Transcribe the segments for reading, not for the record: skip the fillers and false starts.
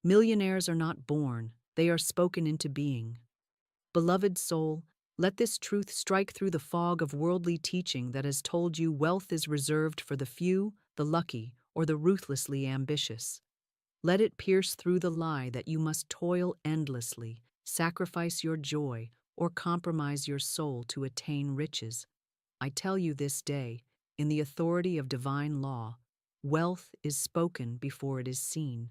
Millionaires are not born, they are spoken into being. Beloved soul, let this truth strike through the fog of worldly teaching that has told you wealth is reserved for the few, the lucky, or the ruthlessly ambitious. Let it pierce through the lie that you must toil endlessly, sacrifice your joy, or compromise your soul to attain riches. I tell you this day, in the authority of divine law, wealth is spoken before it is seen.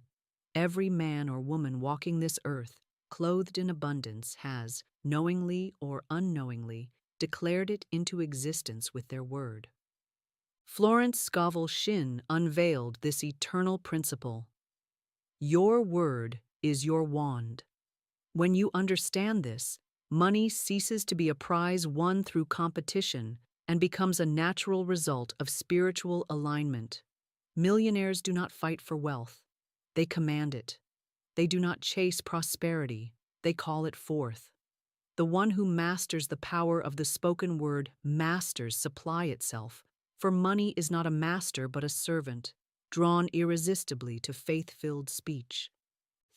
Every man or woman walking this earth, clothed in abundance, has, knowingly or unknowingly, declared it into existence with their word. Florence Scovel Shinn unveiled this eternal principle. Your word is your wand. When you understand this, money ceases to be a prize won through competition and becomes a natural result of spiritual alignment. Millionaires do not fight for wealth. They command it. They do not chase prosperity. They call it forth. The one who masters the power of the spoken word masters supply itself, for money is not a master but a servant, drawn irresistibly to faith-filled speech.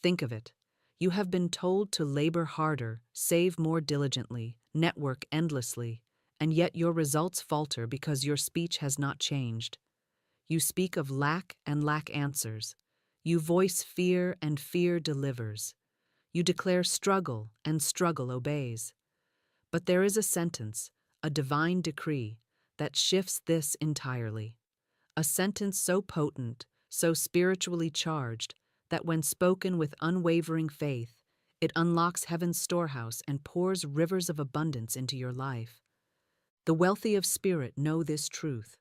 Think of it. You have been told to labor harder, save more diligently, network endlessly, and yet your results falter because your speech has not changed. You speak of lack and lack answers. You voice fear and fear delivers. You declare struggle and struggle obeys. But there is a sentence, a divine decree, that shifts this entirely. A sentence so potent, so spiritually charged, that when spoken with unwavering faith, it unlocks heaven's storehouse and pours rivers of abundance into your life. The wealthy of spirit know this truth.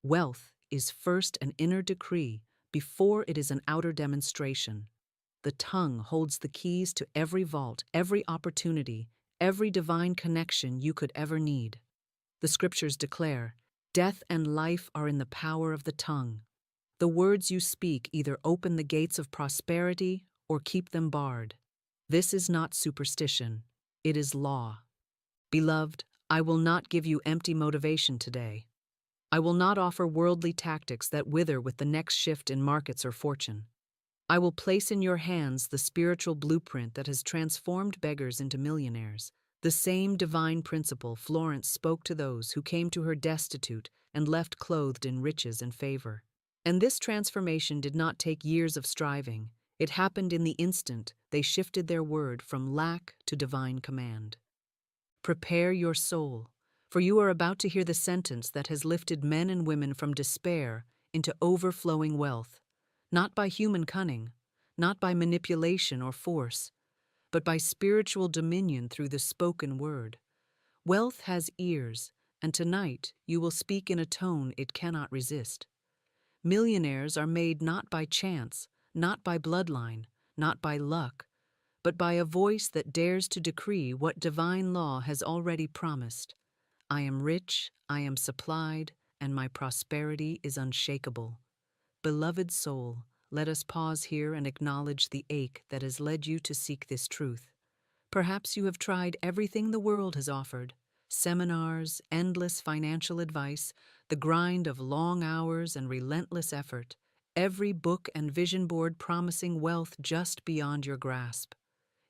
Wealth is first an inner decree before it is an outer demonstration. The tongue holds the keys to every vault, every opportunity, every divine connection you could ever need. The scriptures declare, death and life are in the power of the tongue. The words you speak either open the gates of prosperity or keep them barred. This is not superstition, it is law. Beloved, I will not give you empty motivation today. I will not offer worldly tactics that wither with the next shift in markets or fortune. I will place in your hands the spiritual blueprint that has transformed beggars into millionaires, the same divine principle Florence spoke to those who came to her destitute and left clothed in riches and favor. And this transformation did not take years of striving. It happened in the instant they shifted their word from lack to divine command. Prepare your soul, for you are about to hear the sentence that has lifted men and women from despair into overflowing wealth, not by human cunning, not by manipulation or force, but by spiritual dominion through the spoken word. Wealth has ears, and tonight you will speak in a tone it cannot resist. Millionaires are made not by chance, not by bloodline, not by luck, but by a voice that dares to decree what divine law has already promised. I am rich, I am supplied, and my prosperity is unshakable. Beloved soul, let us pause here and acknowledge the ache that has led you to seek this truth. Perhaps you have tried everything the world has offered: seminars, endless financial advice, the grind of long hours and relentless effort, every book and vision board promising wealth just beyond your grasp.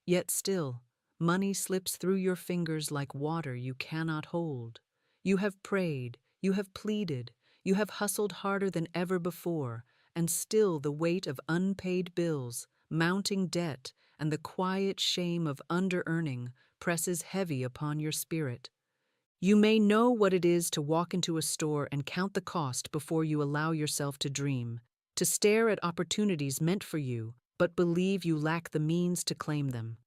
Yet still, money slips through your fingers like water you cannot hold. You have prayed, you have pleaded, you have hustled harder than ever before, and still the weight of unpaid bills, mounting debt, and the quiet shame of under-earning presses heavy upon your spirit. You may know what it is to walk into a store and count the cost before you allow yourself to dream, to stare at opportunities meant for you, but believe you lack the means to claim them.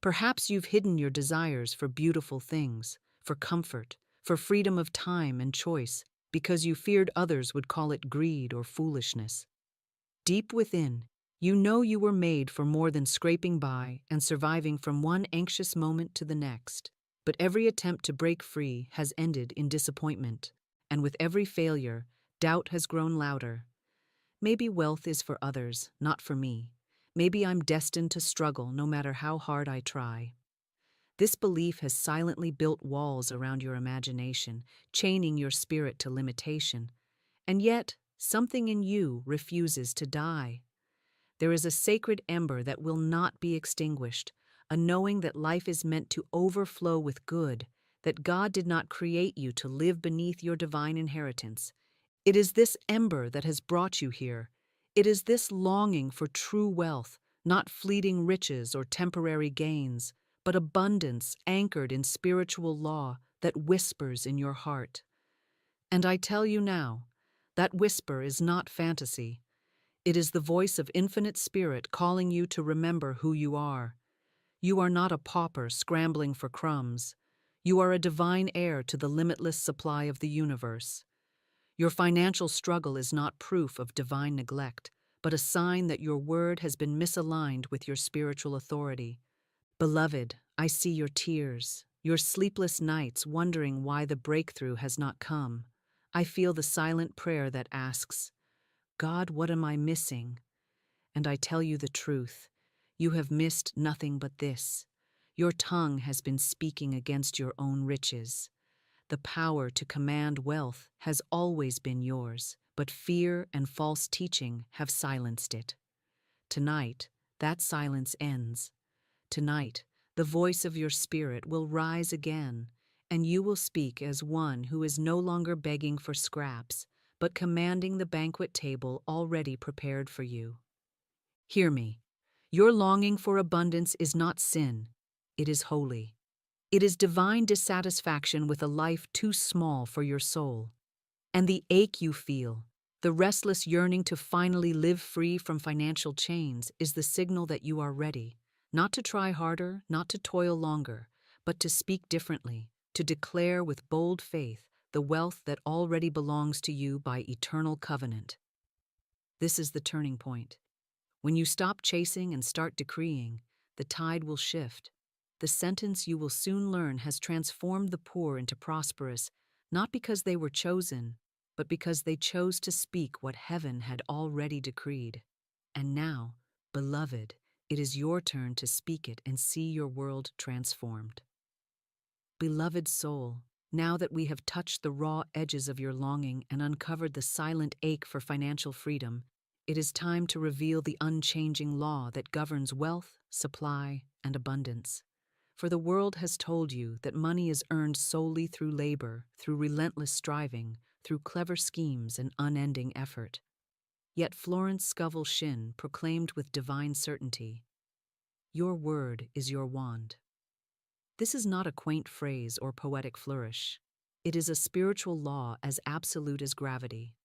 Perhaps you've hidden your desires for beautiful things, for comfort, for freedom of time and choice, because you feared others would call it greed or foolishness. Deep within, you know you were made for more than scraping by and surviving from one anxious moment to the next. But every attempt to break free has ended in disappointment, and with every failure, doubt has grown louder. Maybe wealth is for others, not for me. Maybe I'm destined to struggle no matter how hard I try. This belief has silently built walls around your imagination, chaining your spirit to limitation. And yet, something in you refuses to die. There is a sacred ember that will not be extinguished, a knowing that life is meant to overflow with good, that God did not create you to live beneath your divine inheritance. It is this ember that has brought you here. It is this longing for true wealth, not fleeting riches or temporary gains, but abundance anchored in spiritual law that whispers in your heart. And I tell you now, that whisper is not fantasy. It is the voice of infinite spirit calling you to remember who you are. You are not a pauper scrambling for crumbs. You are a divine heir to the limitless supply of the universe. Your financial struggle is not proof of divine neglect, but a sign that your word has been misaligned with your spiritual authority. Beloved, I see your tears, your sleepless nights wondering why the breakthrough has not come. I feel the silent prayer that asks, God, what am I missing? And I tell you the truth. You have missed nothing but this. Your tongue has been speaking against your own riches. The power to command wealth has always been yours, but fear and false teaching have silenced it. Tonight, that silence ends. Tonight, the voice of your spirit will rise again, and you will speak as one who is no longer begging for scraps, but commanding the banquet table already prepared for you. Hear me. Your longing for abundance is not sin. It is holy. It is divine dissatisfaction with a life too small for your soul. And the ache you feel, the restless yearning to finally live free from financial chains, is the signal that you are ready, not to try harder, not to toil longer, but to speak differently, to declare with bold faith the wealth that already belongs to you by eternal covenant. This is the turning point. When you stop chasing and start decreeing, the tide will shift. The sentence you will soon learn has transformed the poor into prosperous, not because they were chosen, but because they chose to speak what heaven had already decreed. And now, beloved, it is your turn to speak it and see your world transformed. Beloved soul, now that we have touched the raw edges of your longing and uncovered the silent ache for financial freedom, it is time to reveal the unchanging law that governs wealth, supply, and abundance. For the world has told you that money is earned solely through labor, through relentless striving, through clever schemes and unending effort. Yet Florence Scovel Shinn proclaimed with divine certainty, "Your word is your wand." This is not a quaint phrase or poetic flourish. It is a spiritual law as absolute as gravity.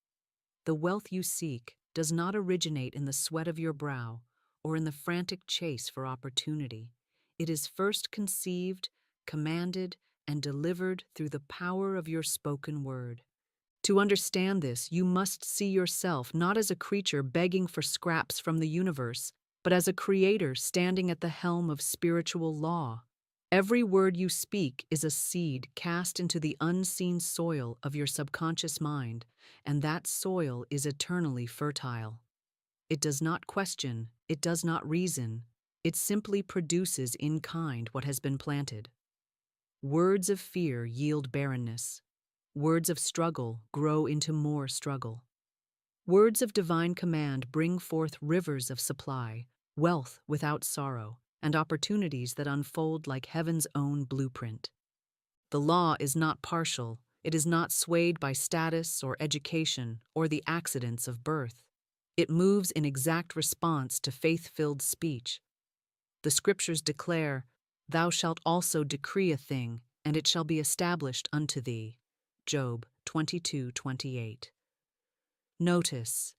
The wealth you seek does not originate in the sweat of your brow or in the frantic chase for opportunity. It is first conceived, commanded, and delivered through the power of your spoken word. To understand this, you must see yourself not as a creature begging for scraps from the universe, but as a creator standing at the helm of spiritual law. Every word you speak is a seed cast into the unseen soil of your subconscious mind, and that soil is eternally fertile. It does not question, it does not reason, it simply produces in kind what has been planted. Words of fear yield barrenness. Words of struggle grow into more struggle. Words of divine command bring forth rivers of supply, wealth without sorrow, and opportunities that unfold like heaven's own blueprint. The law is not partial. It is not swayed by status or education or the accidents of birth. It moves in exact response to faith-filled speech. The scriptures declare, "Thou shalt also decree a thing, and it shall be established unto thee." Job 22:28. Notice,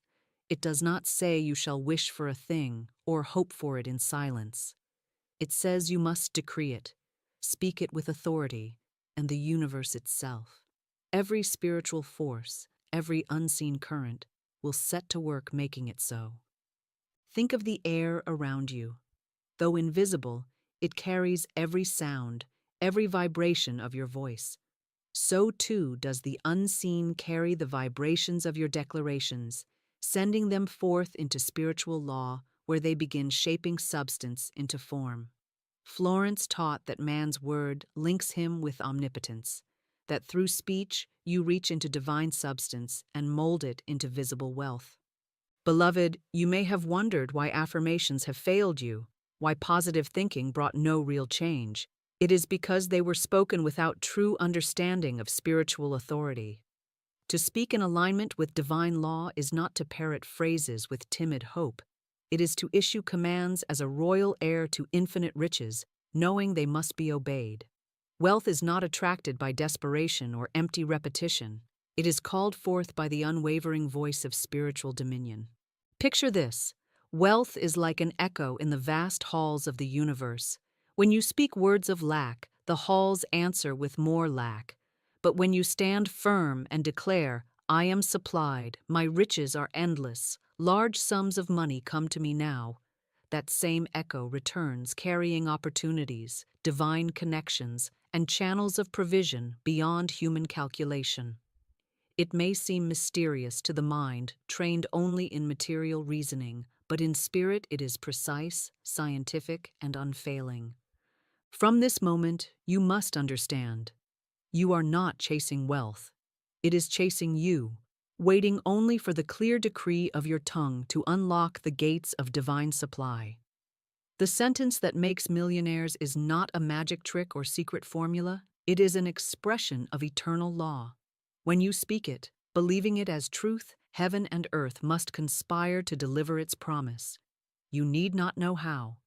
it does not say you shall wish for a thing or hope for it in silence. It says you must decree it, speak it with authority, and the universe itself, every spiritual force, every unseen current, will set to work making it so. Think of the air around you. Though invisible, it carries every sound, every vibration of your voice. So too does the unseen carry the vibrations of your declarations, sending them forth into spiritual law where they begin shaping substance into form. Florence taught that man's word links him with omnipotence, that through speech you reach into divine substance and mold it into visible wealth. Beloved, you may have wondered why affirmations have failed you, why positive thinking brought no real change. It is because they were spoken without true understanding of spiritual authority. To speak in alignment with divine law is not to parrot phrases with timid hope. It is to issue commands as a royal heir to infinite riches, knowing they must be obeyed. Wealth is not attracted by desperation or empty repetition. It is called forth by the unwavering voice of spiritual dominion. Picture this. Wealth is like an echo in the vast halls of the universe. When you speak words of lack, the halls answer with more lack. But when you stand firm and declare, "I am supplied, my riches are endless, large sums of money come to me now," that same echo returns carrying opportunities, divine connections, and channels of provision beyond human calculation. It may seem mysterious to the mind, trained only in material reasoning, but in spirit it is precise, scientific, and unfailing. From this moment, you must understand. You are not chasing wealth. It is chasing you, waiting only for the clear decree of your tongue to unlock the gates of divine supply. The sentence that makes millionaires is not a magic trick or secret formula, it is an expression of eternal law. When you speak it, believing it as truth, heaven and earth must conspire to deliver its promise. You need not know how.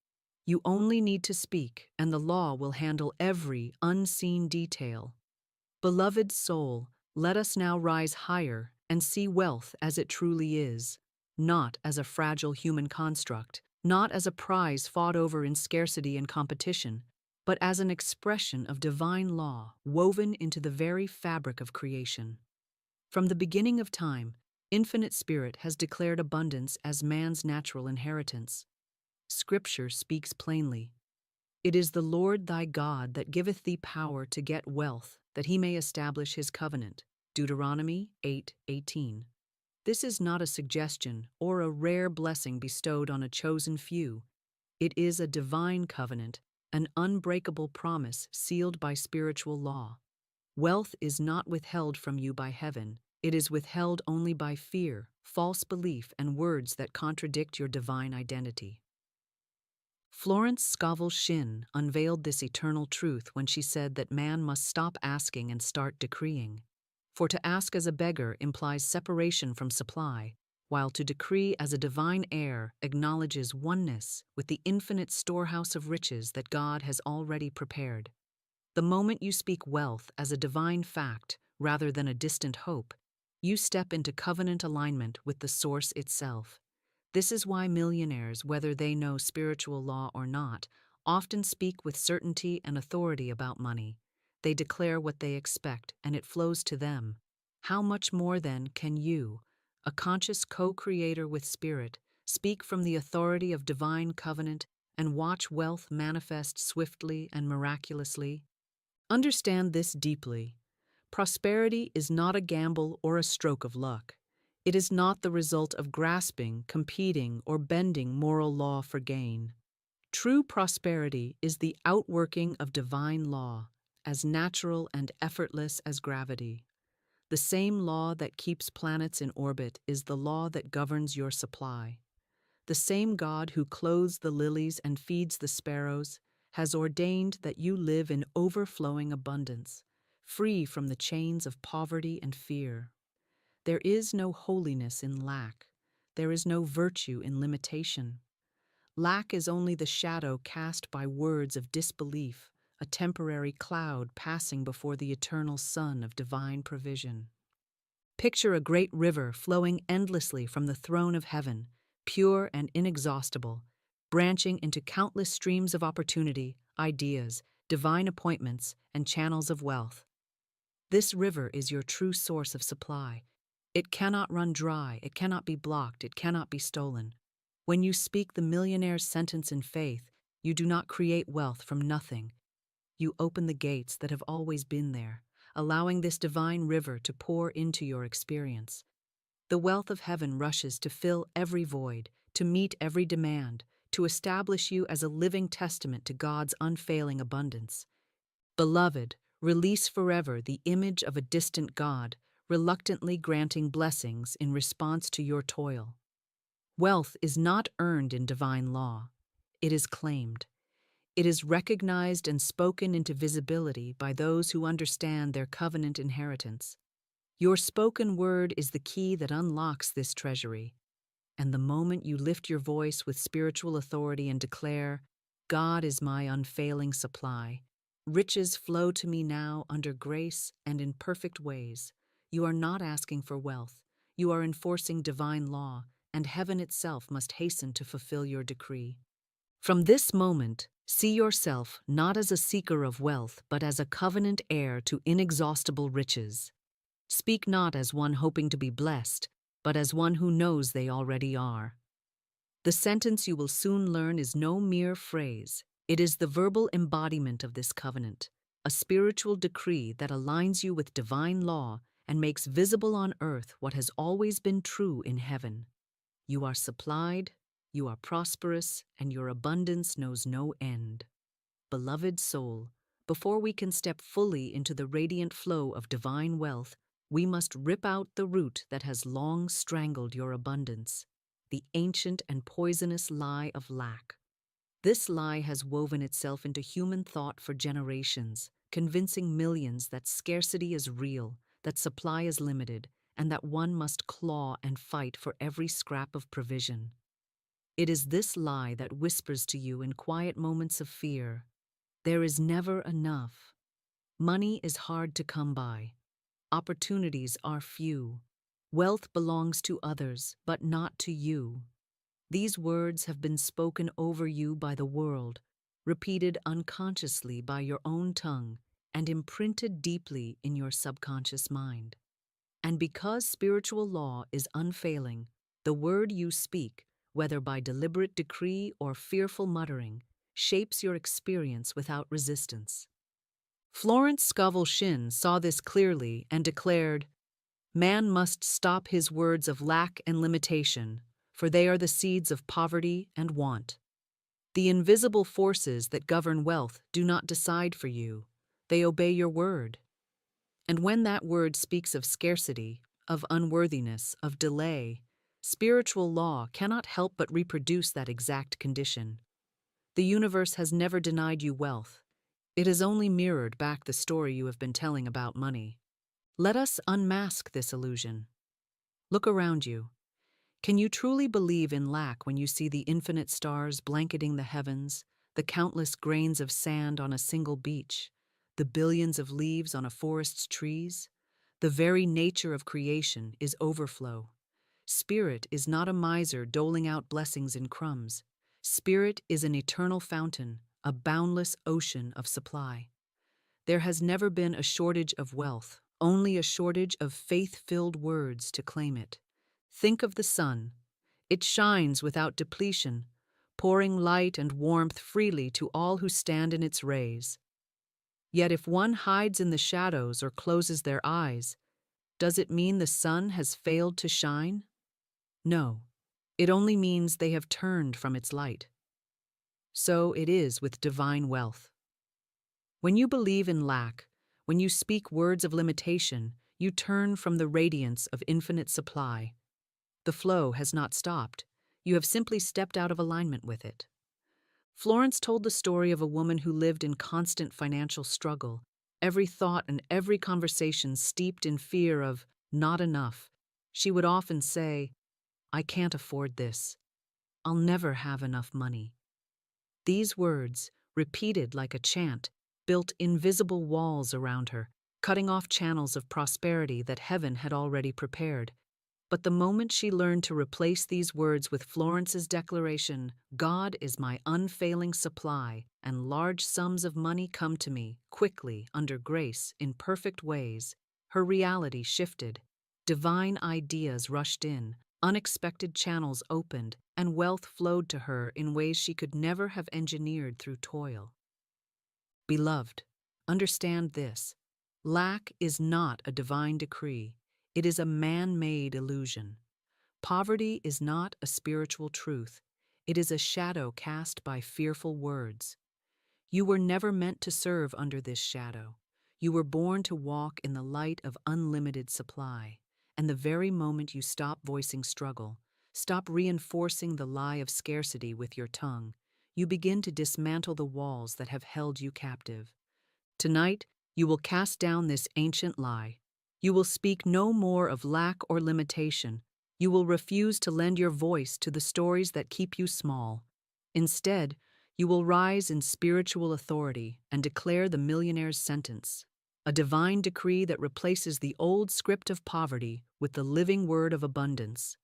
You only need to speak, and the law will handle every unseen detail. Beloved soul, let us now rise higher and see wealth as it truly is, not as a fragile human construct, not as a prize fought over in scarcity and competition, but as an expression of divine law woven into the very fabric of creation. From the beginning of time, Infinite Spirit has declared abundance as man's natural inheritance. Scripture speaks plainly. It is the Lord thy God that giveth thee power to get wealth, that he may establish his covenant. Deuteronomy 8:18. This is not a suggestion or a rare blessing bestowed on a chosen few. It is a divine covenant, an unbreakable promise sealed by spiritual law. Wealth is not withheld from you by heaven. It is withheld only by fear, false belief, and words that contradict your divine identity. Florence Scovel Shinn unveiled this eternal truth when she said that man must stop asking and start decreeing. For to ask as a beggar implies separation from supply, while to decree as a divine heir acknowledges oneness with the infinite storehouse of riches that God has already prepared. The moment you speak wealth as a divine fact rather than a distant hope, you step into covenant alignment with the source itself. This is why millionaires, whether they know spiritual law or not, often speak with certainty and authority about money. They declare what they expect, and it flows to them. How much more, then, can you, a conscious co-creator with spirit, speak from the authority of divine covenant and watch wealth manifest swiftly and miraculously? Understand this deeply. Prosperity is not a gamble or a stroke of luck. It is not the result of grasping, competing, or bending moral law for gain. True prosperity is the outworking of divine law, as natural and effortless as gravity. The same law that keeps planets in orbit is the law that governs your supply. The same God who clothes the lilies and feeds the sparrows has ordained that you live in overflowing abundance, free from the chains of poverty and fear. There is no holiness in lack. There is no virtue in limitation. Lack is only the shadow cast by words of disbelief, a temporary cloud passing before the eternal sun of divine provision. Picture a great river flowing endlessly from the throne of heaven, pure and inexhaustible, branching into countless streams of opportunity, ideas, divine appointments, and channels of wealth. This river is your true source of supply. It cannot run dry, it cannot be blocked, it cannot be stolen. When you speak the millionaire's sentence in faith, you do not create wealth from nothing. You open the gates that have always been there, allowing this divine river to pour into your experience. The wealth of heaven rushes to fill every void, to meet every demand, to establish you as a living testament to God's unfailing abundance. Beloved, release forever the image of a distant God, reluctantly granting blessings in response to your toil. Wealth is not earned in divine law. It is claimed. It is recognized and spoken into visibility by those who understand their covenant inheritance. Your spoken word is the key that unlocks this treasury. And the moment you lift your voice with spiritual authority and declare, God is my unfailing supply, riches flow to me now under grace and in perfect ways, you are not asking for wealth. You are enforcing divine law, and heaven itself must hasten to fulfill your decree. From this moment, see yourself not as a seeker of wealth, but as a covenant heir to inexhaustible riches. Speak not as one hoping to be blessed, but as one who knows they already are. The sentence you will soon learn is no mere phrase. It is the verbal embodiment of this covenant, a spiritual decree that aligns you with divine law and makes visible on earth what has always been true in heaven. You are supplied, you are prosperous, and your abundance knows no end. Beloved soul, before we can step fully into the radiant flow of divine wealth, we must rip out the root that has long strangled your abundance, the ancient and poisonous lie of lack. This lie has woven itself into human thought for generations, convincing millions that scarcity is real, that supply is limited, and that one must claw and fight for every scrap of provision. It is this lie that whispers to you in quiet moments of fear, there is never enough. Money is hard to come by. Opportunities are few. Wealth belongs to others, but not to you. These words have been spoken over you by the world, repeated unconsciously by your own tongue, and imprinted deeply in your subconscious mind. And because spiritual law is unfailing, the word you speak, whether by deliberate decree or fearful muttering, shapes your experience without resistance. Florence Scovel Shinn saw this clearly and declared, "Man must stop his words of lack and limitation, for they are the seeds of poverty and want. The invisible forces that govern wealth do not decide for you, they obey your word. And when that word speaks of scarcity, of unworthiness, of delay, spiritual law cannot help but reproduce that exact condition. The universe has never denied you wealth. It has only mirrored back the story you have been telling about money. Let us unmask this illusion. Look around you. Can you truly believe in lack when you see the infinite stars blanketing the heavens, the countless grains of sand on a single beach, the billions of leaves on a forest's trees? The very nature of creation is overflow. Spirit is not a miser doling out blessings in crumbs. Spirit is an eternal fountain, a boundless ocean of supply. There has never been a shortage of wealth, only a shortage of faith-filled words to claim it. Think of the sun. It shines without depletion, pouring light and warmth freely to all who stand in its rays. Yet if one hides in the shadows or closes their eyes, does it mean the sun has failed to shine? No, it only means they have turned from its light. So it is with divine wealth. When you believe in lack, when you speak words of limitation, you turn from the radiance of infinite supply. The flow has not stopped. You have simply stepped out of alignment with it. Florence told the story of a woman who lived in constant financial struggle, every thought and every conversation steeped in fear of not enough. She would often say, "I can't afford this. I'll never have enough money." These words, repeated like a chant, built invisible walls around her, cutting off channels of prosperity that heaven had already prepared. But the moment she learned to replace these words with Florence's declaration, "God is my unfailing supply, and large sums of money come to me, quickly, under grace, in perfect ways," her reality shifted. Divine ideas rushed in, unexpected channels opened, and wealth flowed to her in ways she could never have engineered through toil. Beloved, understand this. Lack is not a divine decree. It is a man-made illusion. Poverty is not a spiritual truth. It is a shadow cast by fearful words. You were never meant to serve under this shadow. You were born to walk in the light of unlimited supply. And the very moment you stop voicing struggle, Stop reinforcing the lie of scarcity with your tongue. You begin to dismantle the walls that have held you captive. Tonight, you will cast down this ancient lie. You will speak no more of lack or limitation. You will refuse to lend your voice to the stories that keep you small. Instead, you will rise in spiritual authority and declare the millionaire's sentence, a divine decree that replaces the old script of poverty with the living word of abundance.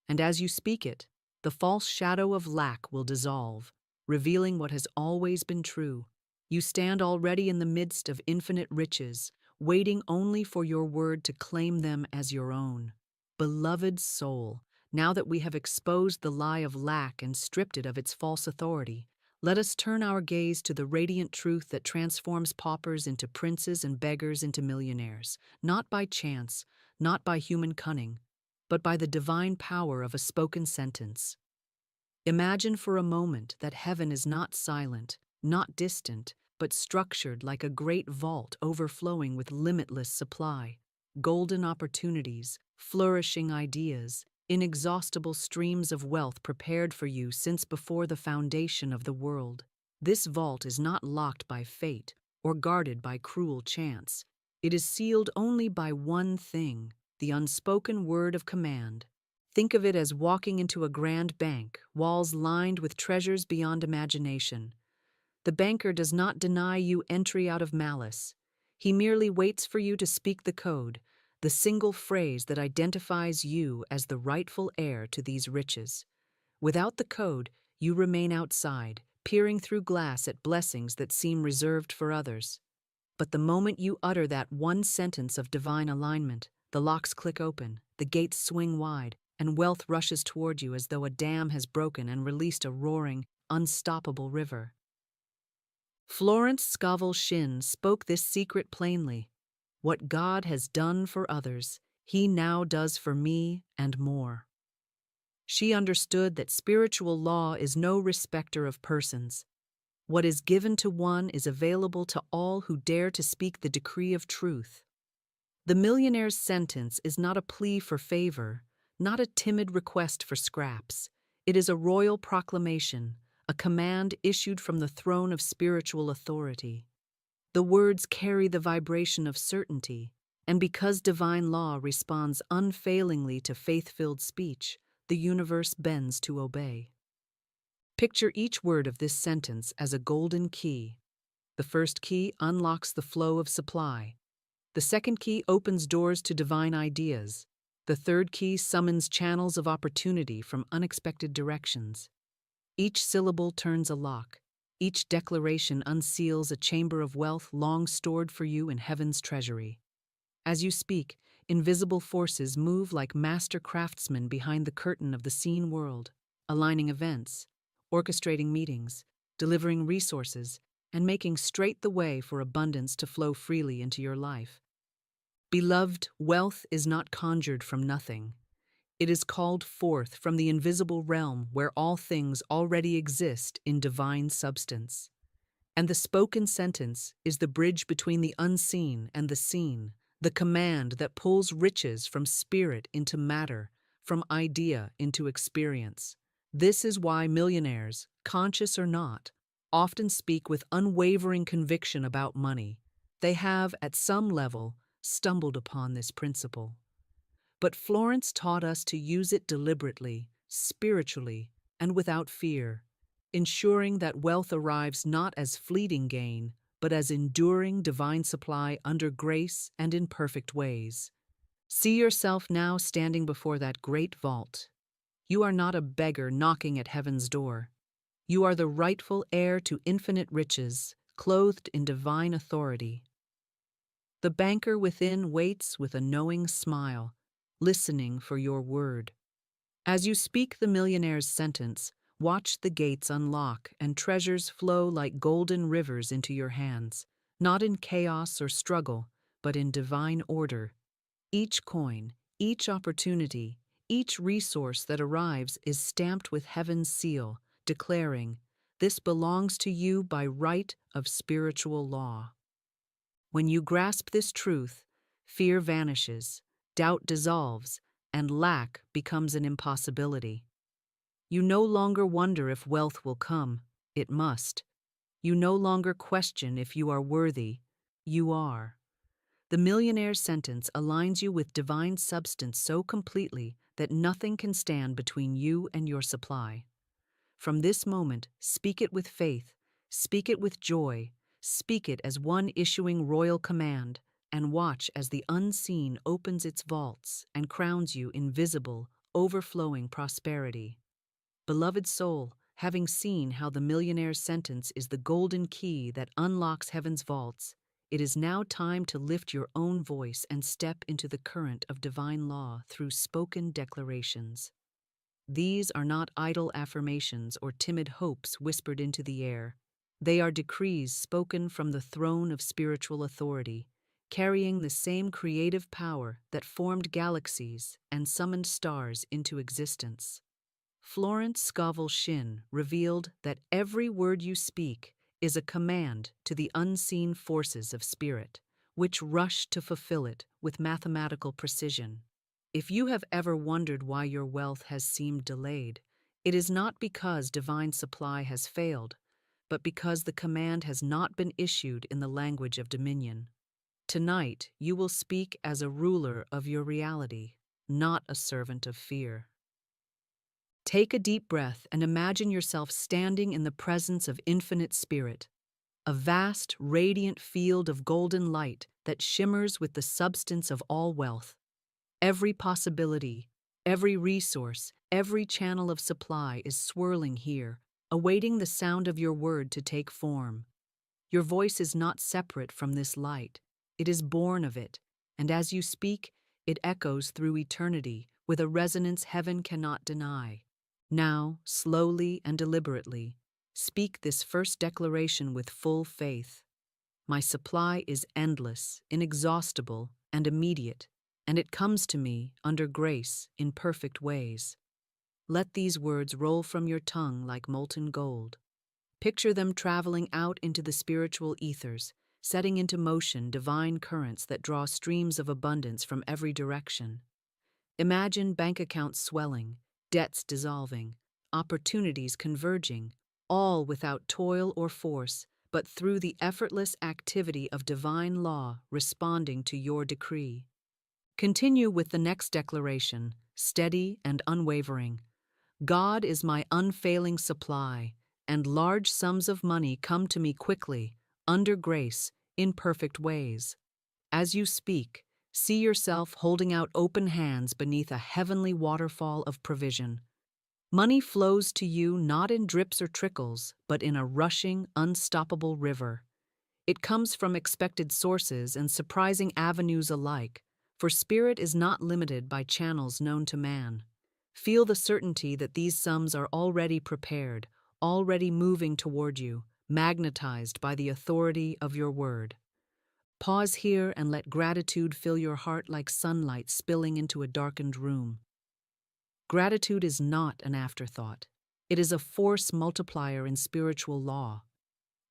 And as you speak it, the false shadow of lack will dissolve, revealing what has always been true. You stand already in the midst of infinite riches, waiting only for your word to claim them as your own. Beloved soul, now that we have exposed the lie of lack and stripped it of its false authority, let us turn our gaze to the radiant truth that transforms paupers into princes and beggars into millionaires, not by chance, not by human cunning, but by the divine power of a spoken sentence. Imagine for a moment that heaven is not silent, not distant, but structured like a great vault overflowing with limitless supply, golden opportunities, flourishing ideas, inexhaustible streams of wealth prepared for you since before the foundation of the world. This vault is not locked by fate or guarded by cruel chance. It is sealed only by one thing, the unspoken word of command. Think of it as walking into a grand bank, walls lined with treasures beyond imagination. The banker does not deny you entry out of malice. He merely waits for you to speak the code, the single phrase that identifies you as the rightful heir to these riches. Without the code, you remain outside, peering through glass at blessings that seem reserved for others. But the moment you utter that one sentence of divine alignment, the locks click open, the gates swing wide, and wealth rushes toward you as though a dam has broken and released a roaring, unstoppable river. Florence Scovel Shinn spoke this secret plainly. What God has done for others, He now does for me and more. She understood that spiritual law is no respecter of persons. What is given to one is available to all who dare to speak the decree of truth. The millionaire's sentence is not a plea for favor, not a timid request for scraps. It is a royal proclamation, a command issued from the throne of spiritual authority. The words carry the vibration of certainty, and because divine law responds unfailingly to faith-filled speech, the universe bends to obey. Picture each word of this sentence as a golden key. The first key unlocks the flow of supply. The second key opens doors to divine ideas. The third key summons channels of opportunity from unexpected directions. Each syllable turns a lock. Each declaration unseals a chamber of wealth long stored for you in heaven's treasury. As you speak, invisible forces move like master craftsmen behind the curtain of the seen world, aligning events, orchestrating meetings, delivering resources, and making straight the way for abundance to flow freely into your life. Beloved, wealth is not conjured from nothing. It is called forth from the invisible realm where all things already exist in divine substance. And the spoken sentence is the bridge between the unseen and the seen, the command that pulls riches from spirit into matter, from idea into experience. This is why millionaires, conscious or not, often speak with unwavering conviction about money. They have, at some level, stumbled upon this principle. But Florence taught us to use it deliberately, spiritually, and without fear, ensuring that wealth arrives not as fleeting gain, but as enduring divine supply under grace and in perfect ways. See yourself now standing before that great vault. You are not a beggar knocking at heaven's door. You are the rightful heir to infinite riches, clothed in divine authority. The banker within waits with a knowing smile, listening for your word. As you speak the millionaire's sentence, watch the gates unlock and treasures flow like golden rivers into your hands, not in chaos or struggle, but in divine order. Each coin, each opportunity, each resource that arrives is stamped with heaven's seal, declaring, "This belongs to you by right of spiritual law." When you grasp this truth, fear vanishes, doubt dissolves, and lack becomes an impossibility. You no longer wonder if wealth will come, it must. You no longer question if you are worthy, you are. The millionaire sentence aligns you with divine substance so completely that nothing can stand between you and your supply. From this moment, speak it with faith, speak it with joy, speak it as one issuing royal command, and watch as the unseen opens its vaults and crowns you in visible, overflowing prosperity. Beloved soul, having seen how the millionaire's sentence is the golden key that unlocks heaven's vaults, it is now time to lift your own voice and step into the current of divine law through spoken declarations. These are not idle affirmations or timid hopes whispered into the air. They are decrees spoken from the throne of spiritual authority, carrying the same creative power that formed galaxies and summoned stars into existence. Florence Scovel Shinn revealed that every word you speak is a command to the unseen forces of spirit, which rush to fulfill it with mathematical precision. If you have ever wondered why your wealth has seemed delayed, it is not because divine supply has failed, but because the command has not been issued in the language of dominion. Tonight, you will speak as a ruler of your reality, not a servant of fear. Take a deep breath and imagine yourself standing in the presence of infinite spirit, a vast, radiant field of golden light that shimmers with the substance of all wealth. Every possibility, every resource, every channel of supply is swirling here, awaiting the sound of your word to take form. Your voice is not separate from this light. It is born of it, and as you speak, it echoes through eternity with a resonance heaven cannot deny. Now, slowly and deliberately, speak this first declaration with full faith. My supply is endless, inexhaustible, and immediate, and it comes to me under grace in perfect ways. Let these words roll from your tongue like molten gold. Picture them traveling out into the spiritual ethers, setting into motion divine currents that draw streams of abundance from every direction. Imagine bank accounts swelling, debts dissolving, opportunities converging, all without toil or force, but through the effortless activity of divine law responding to your decree. Continue with the next declaration, steady and unwavering. God is my unfailing supply, and large sums of money come to me quickly, under grace, in perfect ways. As you speak, see yourself holding out open hands beneath a heavenly waterfall of provision. Money flows to you not in drips or trickles, but in a rushing, unstoppable river. It comes from expected sources and surprising avenues alike, for spirit is not limited by channels known to man. Feel the certainty that these sums are already prepared, already moving toward you, magnetized by the authority of your word. Pause here and let gratitude fill your heart like sunlight spilling into a darkened room. Gratitude is not an afterthought. It is a force multiplier in spiritual law.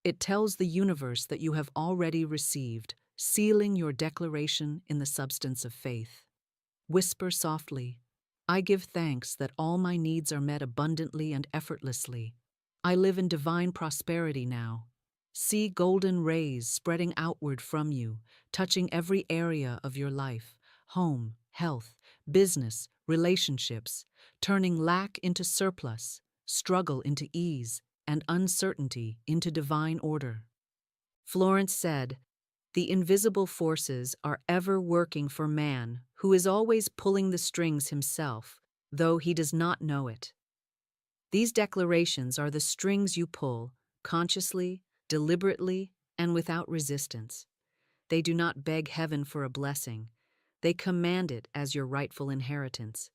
It tells the universe that you have already received, sealing your declaration in the substance of faith. Whisper softly, I give thanks that all my needs are met abundantly and effortlessly. I live in divine prosperity now. See golden rays spreading outward from you, touching every area of your life, home, health, business, relationships, turning lack into surplus, struggle into ease, and uncertainty into divine order. Florence said, the invisible forces are ever working for man, who is always pulling the strings himself, though he does not know it. These declarations are the strings you pull, consciously, deliberately, and without resistance. They do not beg heaven for a blessing. They command it as your rightful inheritance.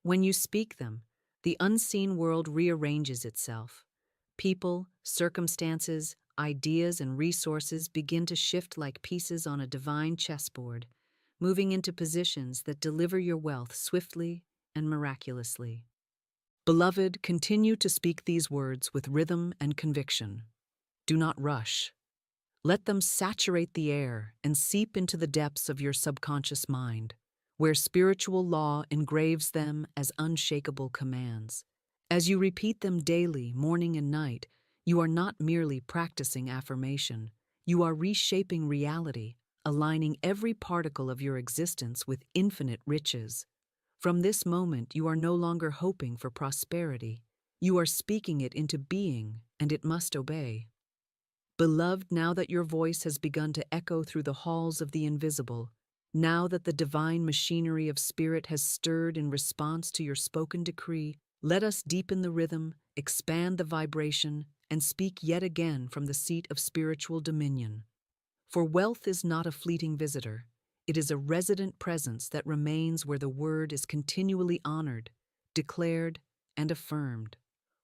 When you speak them, the unseen world rearranges itself. People, circumstances, ideas, and resources begin to shift like pieces on a divine chessboard, moving into positions that deliver your wealth swiftly and miraculously. Beloved, continue to speak these words with rhythm and conviction. Do not rush. Let them saturate the air and seep into the depths of your subconscious mind. where spiritual law engraves them as unshakable commands. As you repeat them daily, morning and night, you are not merely practicing affirmation. You are reshaping reality, aligning every particle of your existence with infinite riches. From this moment, you are no longer hoping for prosperity. You are speaking it into being, and it must obey. Beloved, now that your voice has begun to echo through the halls of the invisible, now that the divine machinery of spirit has stirred in response to your spoken decree, let us deepen the rhythm, expand the vibration, and speak yet again from the seat of spiritual dominion. For wealth is not a fleeting visitor. It is a resident presence that remains where the word is continually honored, declared, and affirmed.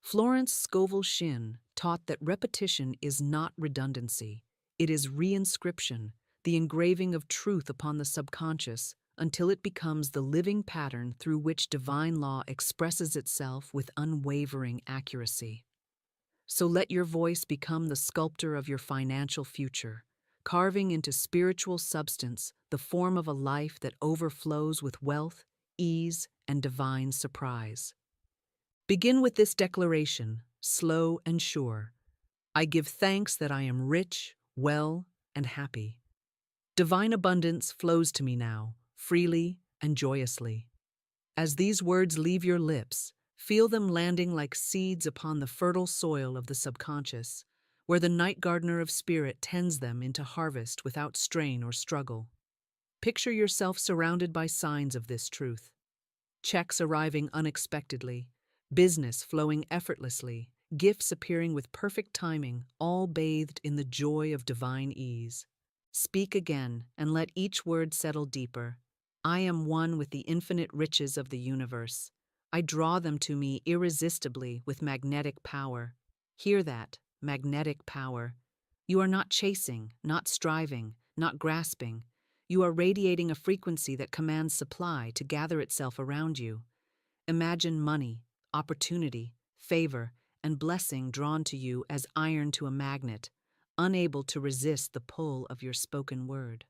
Florence Scovel Shinn taught that repetition is not redundancy. It is reinscription, the engraving of truth upon the subconscious, until it becomes the living pattern through which divine law expresses itself with unwavering accuracy. So let your voice become the sculptor of your financial future, carving into spiritual substance the form of a life that overflows with wealth, ease, and divine surprise. Begin with this declaration, slow and sure. I give thanks that I am rich, well, and happy. Divine abundance flows to me now, freely and joyously. As these words leave your lips, feel them landing like seeds upon the fertile soil of the subconscious, where the night gardener of spirit tends them into harvest without strain or struggle. Picture yourself surrounded by signs of this truth. Checks arriving unexpectedly, business flowing effortlessly, gifts appearing with perfect timing, all bathed in the joy of divine ease. Speak again, and let each word settle deeper. I am one with the infinite riches of the universe. I draw them to me irresistibly with magnetic power. Hear that, magnetic power. You are not chasing, not striving, not grasping. You are radiating a frequency that commands supply to gather itself around you. Imagine money, opportunity, favor, and blessing drawn to you as iron to a magnet, unable to resist the pull of your spoken word.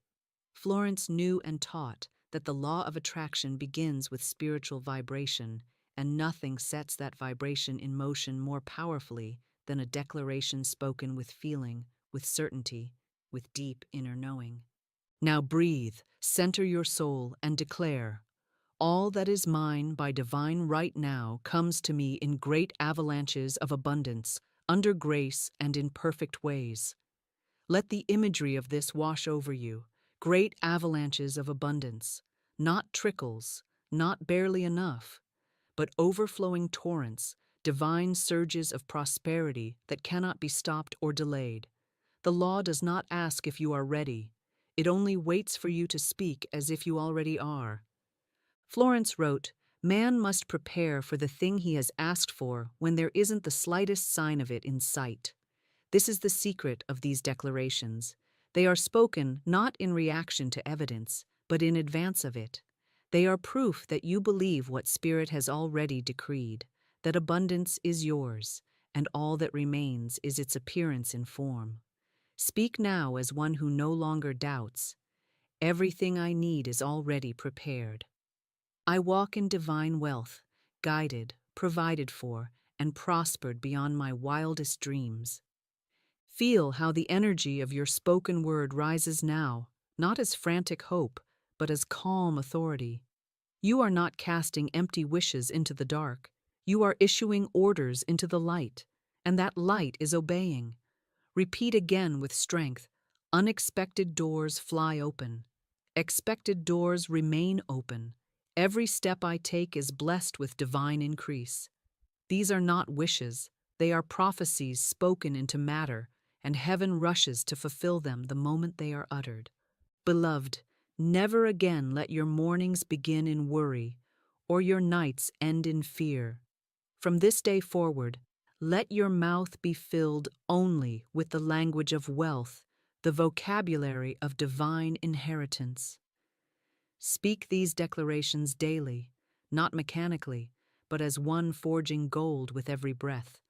Florence knew and taught that the law of attraction begins with spiritual vibration, and nothing sets that vibration in motion more powerfully than a declaration spoken with feeling, with certainty, with deep inner knowing. Now breathe, center your soul, and declare, all that is mine by divine right now comes to me in great avalanches of abundance, under grace and in perfect ways. Let the imagery of this wash over you, great avalanches of abundance, not trickles, not barely enough, but overflowing torrents, divine surges of prosperity that cannot be stopped or delayed. The law does not ask if you are ready. It only waits for you to speak as if you already are. Florence wrote, "Man must prepare for the thing he has asked for when there isn't the slightest sign of it in sight." This is the secret of these declarations. They are spoken not in reaction to evidence, but in advance of it. They are proof that you believe what Spirit has already decreed, that abundance is yours, and all that remains is its appearance in form. Speak now as one who no longer doubts. Everything I need is already prepared. I walk in divine wealth, guided, provided for, and prospered beyond my wildest dreams. Feel how the energy of your spoken word rises now, not as frantic hope, but as calm authority. You are not casting empty wishes into the dark. You are issuing orders into the light, and that light is obeying. Repeat again with strength. Unexpected doors fly open. Expected doors remain open. Every step I take is blessed with divine increase. These are not wishes. They are prophecies spoken into matter, and heaven rushes to fulfill them the moment they are uttered. Beloved, never again let your mornings begin in worry, or your nights end in fear. From this day forward, let your mouth be filled only with the language of wealth, the vocabulary of divine inheritance. Speak these declarations daily, not mechanically, but as one forging gold with every breath.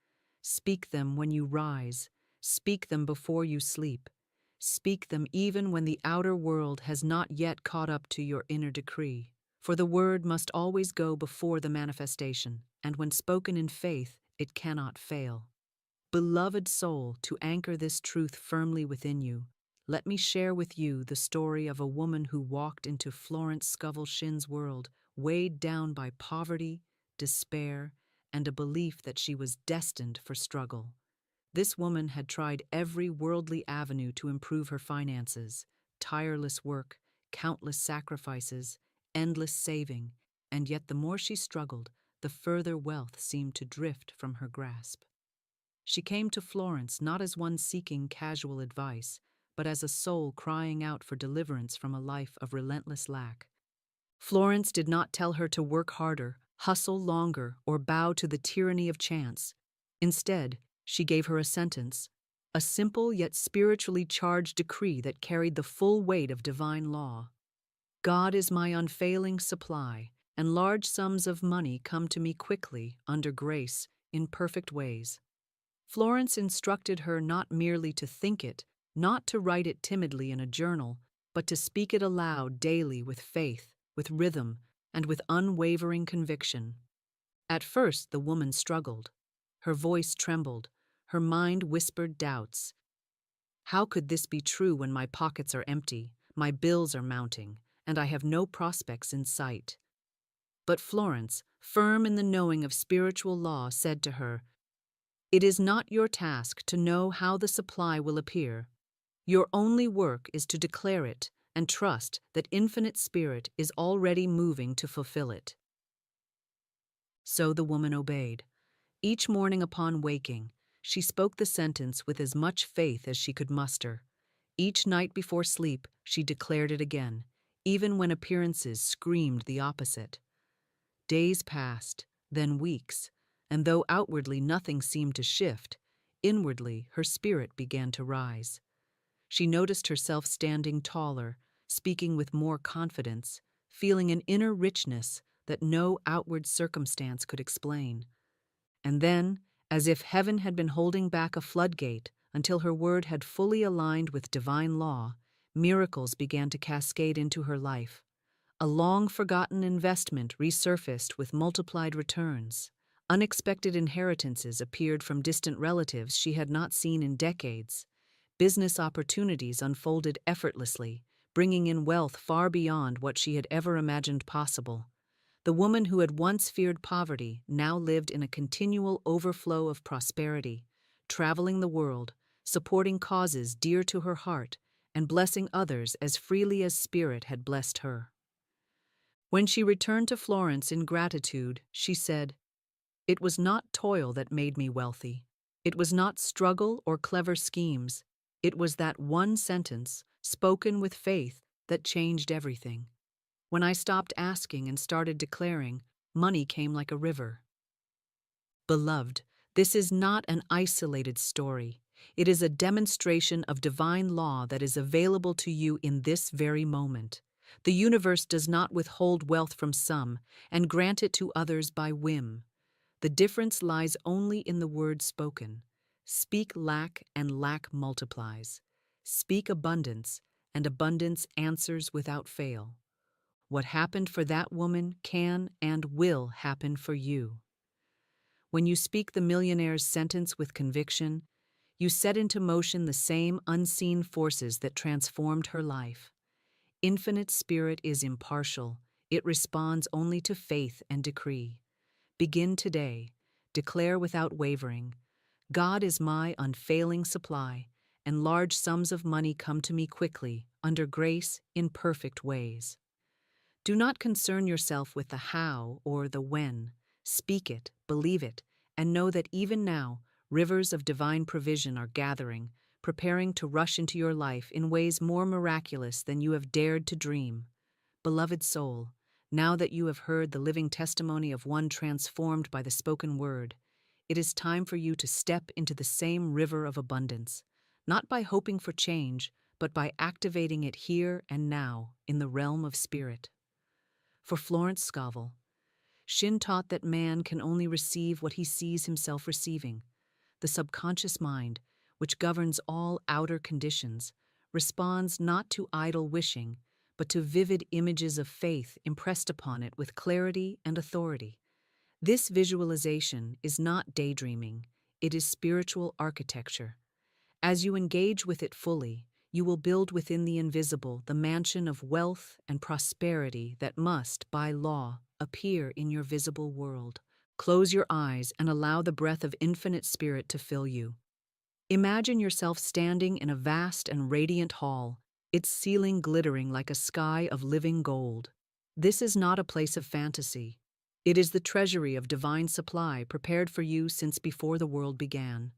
Speak them when you rise. Speak them before you sleep. Speak them even when the outer world has not yet caught up to your inner decree. For the word must always go before the manifestation, and when spoken in faith, it cannot fail. Beloved soul, to anchor this truth firmly within you, let me share with you the story of a woman who walked into Florence Scovel Shinn's world, weighed down by poverty, despair, and a belief that she was destined for struggle. This woman had tried every worldly avenue to improve her finances: tireless work, countless sacrifices, endless saving, and yet the more she struggled, the further wealth seemed to drift from her grasp. She came to Florence not as one seeking casual advice, but as a soul crying out for deliverance from a life of relentless lack. Florence did not tell her to work harder, hustle longer, or bow to the tyranny of chance. Instead, she gave her a sentence, a simple yet spiritually charged decree that carried the full weight of divine law. God is my unfailing supply, and large sums of money come to me quickly, under grace, in perfect ways. Florence instructed her not merely to think it, not to write it timidly in a journal, but to speak it aloud daily with faith, with rhythm, and with unwavering conviction. At first, the woman struggled. Her voice trembled. Her mind whispered doubts. How could this be true when my pockets are empty, my bills are mounting, and I have no prospects in sight? But Florence, firm in the knowing of spiritual law, said to her, "It is not your task to know how the supply will appear. Your only work is to declare it and trust that Infinite Spirit is already moving to fulfill it." So the woman obeyed. Each morning upon waking, she spoke the sentence with as much faith as she could muster. Each night before sleep, she declared it again, even when appearances screamed the opposite. Days passed, then weeks, and though outwardly nothing seemed to shift, inwardly her spirit began to rise. She noticed herself standing taller, speaking with more confidence, feeling an inner richness that no outward circumstance could explain. And then, as if heaven had been holding back a floodgate until her word had fully aligned with divine law, miracles began to cascade into her life. A long-forgotten investment resurfaced with multiplied returns. Unexpected inheritances appeared from distant relatives she had not seen in decades. Business opportunities unfolded effortlessly, bringing in wealth far beyond what she had ever imagined possible. The woman who had once feared poverty now lived in a continual overflow of prosperity, traveling the world, supporting causes dear to her heart, and blessing others as freely as Spirit had blessed her. When she returned to Florence in gratitude, she said, "It was not toil that made me wealthy. It was not struggle or clever schemes. It was that one sentence, spoken with faith, that changed everything. When I stopped asking and started declaring, money came like a river." Beloved, this is not an isolated story. It is a demonstration of divine law that is available to you in this very moment. The universe does not withhold wealth from some and grant it to others by whim. The difference lies only in the word spoken. Speak lack, and lack multiplies. Speak abundance, and abundance answers without fail. What happened for that woman can and will happen for you. When you speak the millionaire's sentence with conviction, you set into motion the same unseen forces that transformed her life. Infinite Spirit is impartial. It responds only to faith and decree. Begin today. Declare without wavering, "God is my unfailing supply, and large sums of money come to me quickly, under grace, in perfect ways." Do not concern yourself with the how or the when. Speak it, believe it, and know that even now, rivers of divine provision are gathering, preparing to rush into your life in ways more miraculous than you have dared to dream. Beloved soul, now that you have heard the living testimony of one transformed by the spoken word, it is time for you to step into the same river of abundance, not by hoping for change, but by activating it here and now in the realm of spirit. For Florence Scovel Shinn taught that man can only receive what he sees himself receiving. The subconscious mind, which governs all outer conditions, responds not to idle wishing, but to vivid images of faith impressed upon it with clarity and authority. This visualization is not daydreaming, it is spiritual architecture. As you engage with it fully, you will build within the invisible the mansion of wealth and prosperity that must, by law, appear in your visible world. Close your eyes and allow the breath of infinite spirit to fill you. Imagine yourself standing in a vast and radiant hall, its ceiling glittering like a sky of living gold. This is not a place of fantasy. It is the treasury of divine supply prepared for you since before the world began.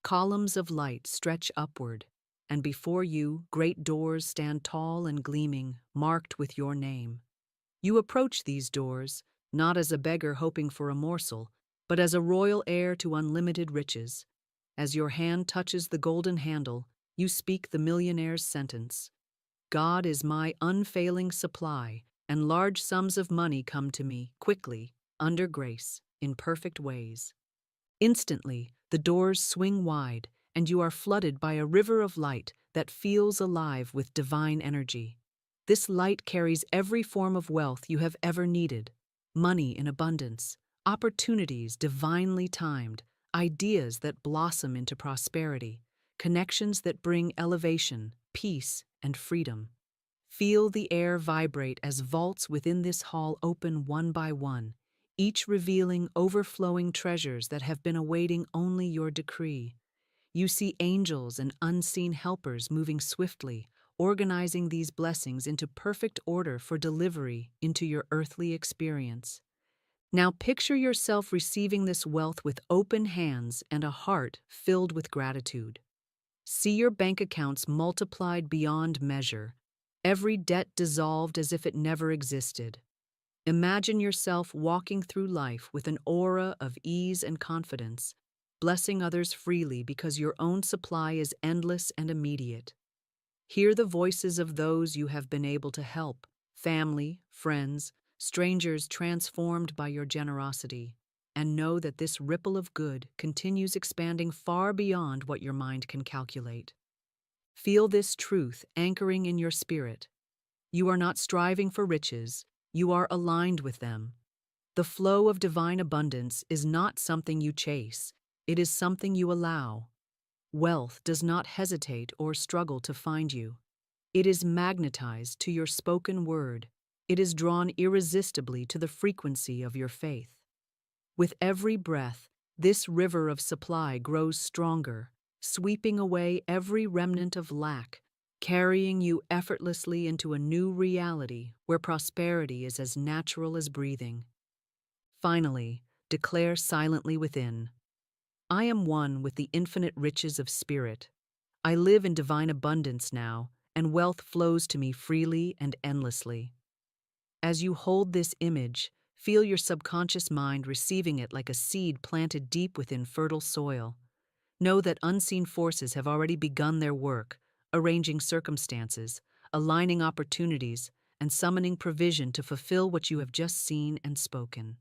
Columns of light stretch upward, and before you, great doors stand tall and gleaming, marked with your name. You approach these doors, not as a beggar hoping for a morsel, but as a royal heir to unlimited riches. As your hand touches the golden handle, you speak the millionaire's sentence. God is my unfailing supply, and large sums of money come to me, quickly, under grace, in perfect ways. Instantly, the doors swing wide, and you are flooded by a river of light that feels alive with divine energy. This light carries every form of wealth you have ever needed: money in abundance, opportunities divinely timed, ideas that blossom into prosperity, connections that bring elevation, peace, and freedom. Feel the air vibrate as vaults within this hall open one by one, each revealing overflowing treasures that have been awaiting only your decree. You see angels and unseen helpers moving swiftly, organizing these blessings into perfect order for delivery into your earthly experience. Now picture yourself receiving this wealth with open hands and a heart filled with gratitude. See your bank accounts multiplied beyond measure, every debt dissolved as if it never existed. Imagine yourself walking through life with an aura of ease and confidence, blessing others freely because your own supply is endless and immediate. Hear the voices of those you have been able to help: family, friends, strangers transformed by your generosity, and know that this ripple of good continues expanding far beyond what your mind can calculate. Feel this truth anchoring in your spirit. You are not striving for riches, you are aligned with them. The flow of divine abundance is not something you chase, it is something you allow. Wealth does not hesitate or struggle to find you. It is magnetized to your spoken word. It is drawn irresistibly to the frequency of your faith. With every breath, this river of supply grows stronger, sweeping away every remnant of lack, carrying you effortlessly into a new reality where prosperity is as natural as breathing. Finally, declare silently within: I am one with the infinite riches of spirit. I live in divine abundance now, and wealth flows to me freely and endlessly. As you hold this image, feel your subconscious mind receiving it like a seed planted deep within fertile soil. Know that unseen forces have already begun their work, arranging circumstances, aligning opportunities, and summoning provision to fulfill what you have just seen and spoken.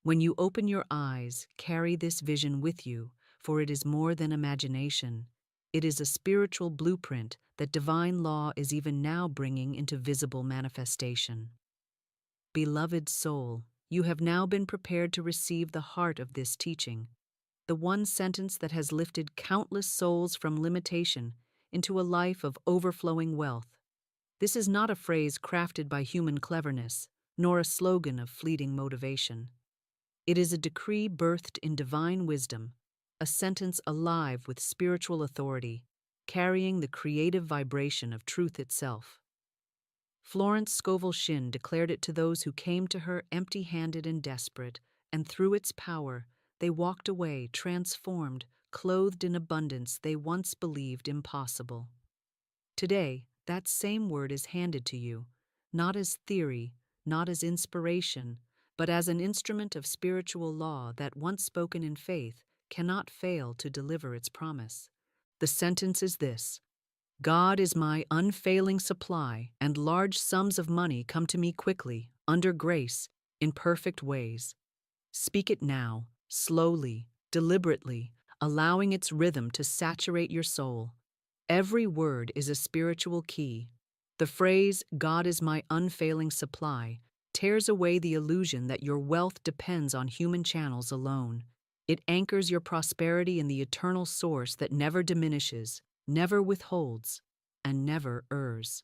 When you open your eyes, carry this vision with you, for it is more than imagination. It is a spiritual blueprint that divine law is even now bringing into visible manifestation. Beloved soul, you have now been prepared to receive the heart of this teaching, the one sentence that has lifted countless souls from limitation into a life of overflowing wealth. This is not a phrase crafted by human cleverness, nor a slogan of fleeting motivation. It is a decree birthed in divine wisdom, a sentence alive with spiritual authority, carrying the creative vibration of truth itself. Florence Scovel Shinn declared it to those who came to her empty-handed and desperate, and through its power, they walked away transformed, clothed in abundance they once believed impossible. Today, that same word is handed to you, not as theory, not as inspiration, but as an instrument of spiritual law that, once spoken in faith, cannot fail to deliver its promise. The sentence is this: God is my unfailing supply, and large sums of money come to me quickly, under grace, in perfect ways. Speak it now, slowly, deliberately, allowing its rhythm to saturate your soul. Every word is a spiritual key. The phrase, "God is my unfailing supply," tears away the illusion that your wealth depends on human channels alone. It anchors your prosperity in the eternal source that never diminishes, never withholds, and never errs.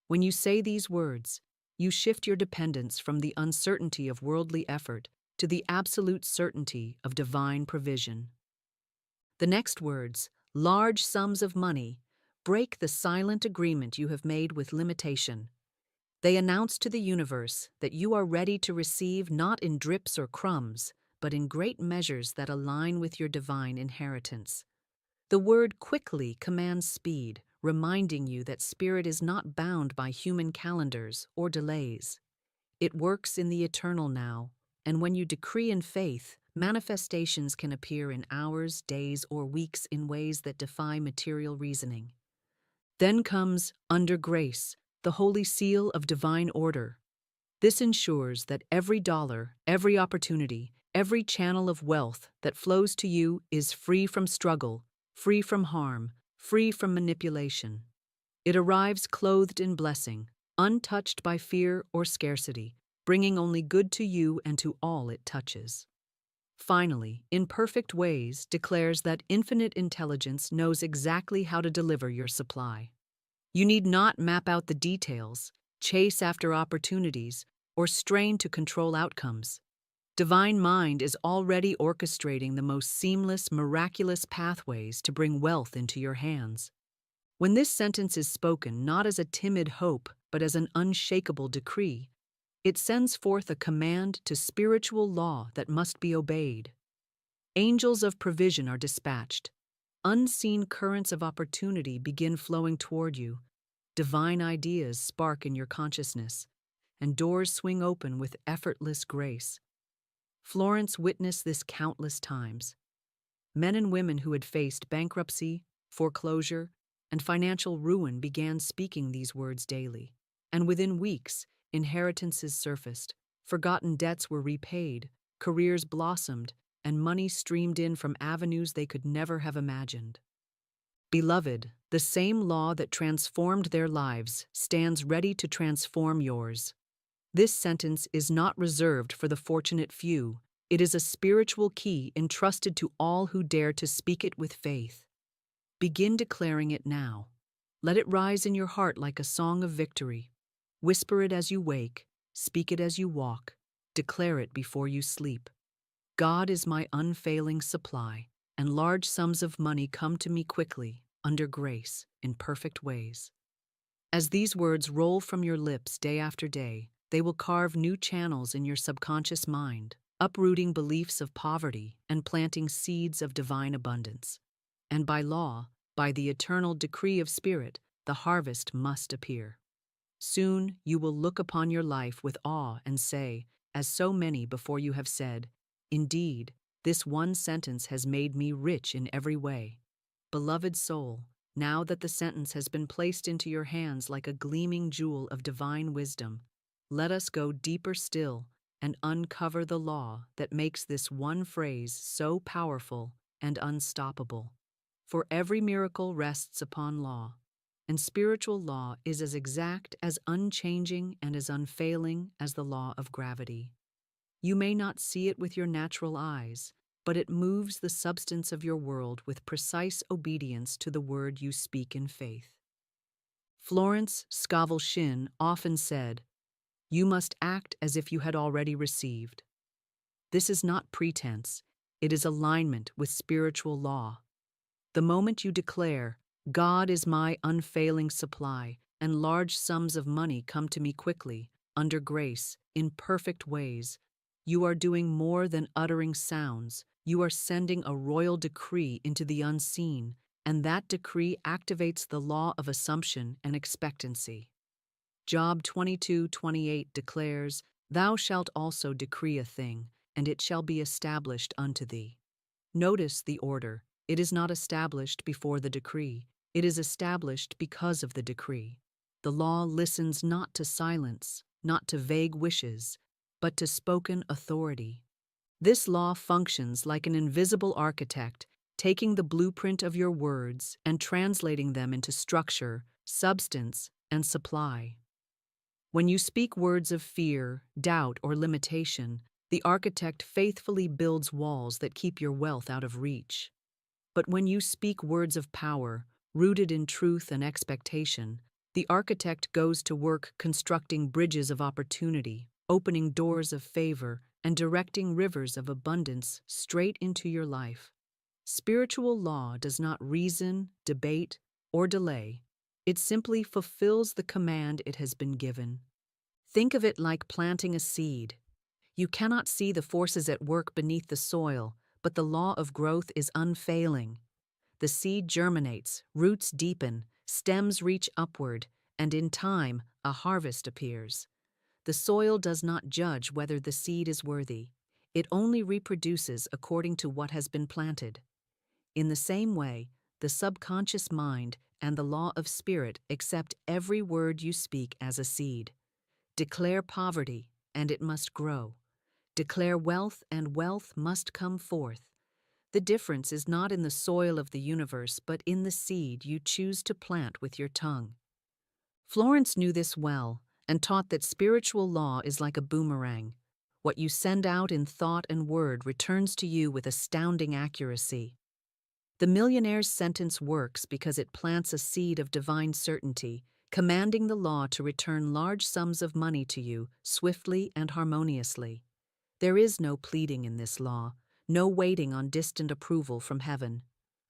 When you say these words, you shift your dependence from the uncertainty of worldly effort to the absolute certainty of divine provision. The next words, large sums of money, break the silent agreement you have made with limitation. They announce to the universe that you are ready to receive not in drips or crumbs, but in great measures that align with your divine inheritance. The word quickly commands speed, reminding you that spirit is not bound by human calendars or delays. It works in the eternal now, and when you decree in faith, manifestations can appear in hours, days, or weeks in ways that defy material reasoning. Then comes, under grace, the holy seal of divine order. This ensures that every dollar, every opportunity, every channel of wealth that flows to you is free from struggle, free from harm, free from manipulation. It arrives clothed in blessing, untouched by fear or scarcity, bringing only good to you and to all it touches. Finally, in perfect ways, declares that infinite intelligence knows exactly how to deliver your supply. You need not map out the details, chase after opportunities, or strain to control outcomes. Divine Mind is already orchestrating the most seamless, miraculous pathways to bring wealth into your hands. When this sentence is spoken not as a timid hope, but as an unshakable decree, it sends forth a command to spiritual law that must be obeyed. Angels of provision are dispatched. Unseen currents of opportunity begin flowing toward you. Divine ideas spark in your consciousness, and doors swing open with effortless grace. Florence witnessed this countless times. Men and women who had faced bankruptcy, foreclosure, and financial ruin began speaking these words daily. And within weeks, inheritances surfaced, forgotten debts were repaid, careers blossomed, and money streamed in from avenues they could never have imagined. Beloved, the same law that transformed their lives stands ready to transform yours. This sentence is not reserved for the fortunate few. It is a spiritual key entrusted to all who dare to speak it with faith. Begin declaring it now. Let it rise in your heart like a song of victory. Whisper it as you wake, speak it as you walk, declare it before you sleep. God is my unfailing supply, and large sums of money come to me quickly, under grace, in perfect ways. As these words roll from your lips day after day, they will carve new channels in your subconscious mind, uprooting beliefs of poverty and planting seeds of divine abundance. And by law, by the eternal decree of spirit, the harvest must appear. Soon you will look upon your life with awe and say, as so many before you have said, "Indeed, this one sentence has made me rich in every way." Beloved soul, now that the sentence has been placed into your hands like a gleaming jewel of divine wisdom, let us go deeper still and uncover the law that makes this one phrase so powerful and unstoppable. For every miracle rests upon law, and spiritual law is as exact, as unchanging, and as unfailing as the law of gravity. You may not see it with your natural eyes, but it moves the substance of your world with precise obedience to the word you speak in faith. Florence Scovel Shinn often said, "You must act as if you had already received." This is not pretense, it is alignment with spiritual law. The moment you declare, "God is my unfailing supply, and large sums of money come to me quickly, under grace, in perfect ways," you are doing more than uttering sounds. You are sending a royal decree into the unseen, and that decree activates the law of assumption and expectancy. Job 22:28 declares, "Thou shalt also decree a thing, and it shall be established unto thee." Notice the order. It is not established before the decree. It is established because of the decree. The law listens not to silence, not to vague wishes, but to spoken authority. This law functions like an invisible architect, taking the blueprint of your words and translating them into structure, substance, and supply. When you speak words of fear, doubt, or limitation, the architect faithfully builds walls that keep your wealth out of reach. But when you speak words of power, rooted in truth and expectation, the architect goes to work constructing bridges of opportunity, opening doors of favor, and directing rivers of abundance straight into your life. Spiritual law does not reason, debate, or delay. It simply fulfills the command it has been given. Think of it like planting a seed. You cannot see the forces at work beneath the soil, but the law of growth is unfailing. The seed germinates, roots deepen, stems reach upward, and in time, a harvest appears. The soil does not judge whether the seed is worthy. It only reproduces according to what has been planted. In the same way, the subconscious mind and the law of spirit accept every word you speak as a seed. Declare poverty, and it must grow. Declare wealth, and wealth must come forth. The difference is not in the soil of the universe, but in the seed you choose to plant with your tongue. Florence knew this well and taught that spiritual law is like a boomerang. What you send out in thought and word returns to you with astounding accuracy. The millionaire's sentence works because it plants a seed of divine certainty, commanding the law to return large sums of money to you swiftly and harmoniously. There is no pleading in this law, no waiting on distant approval from heaven.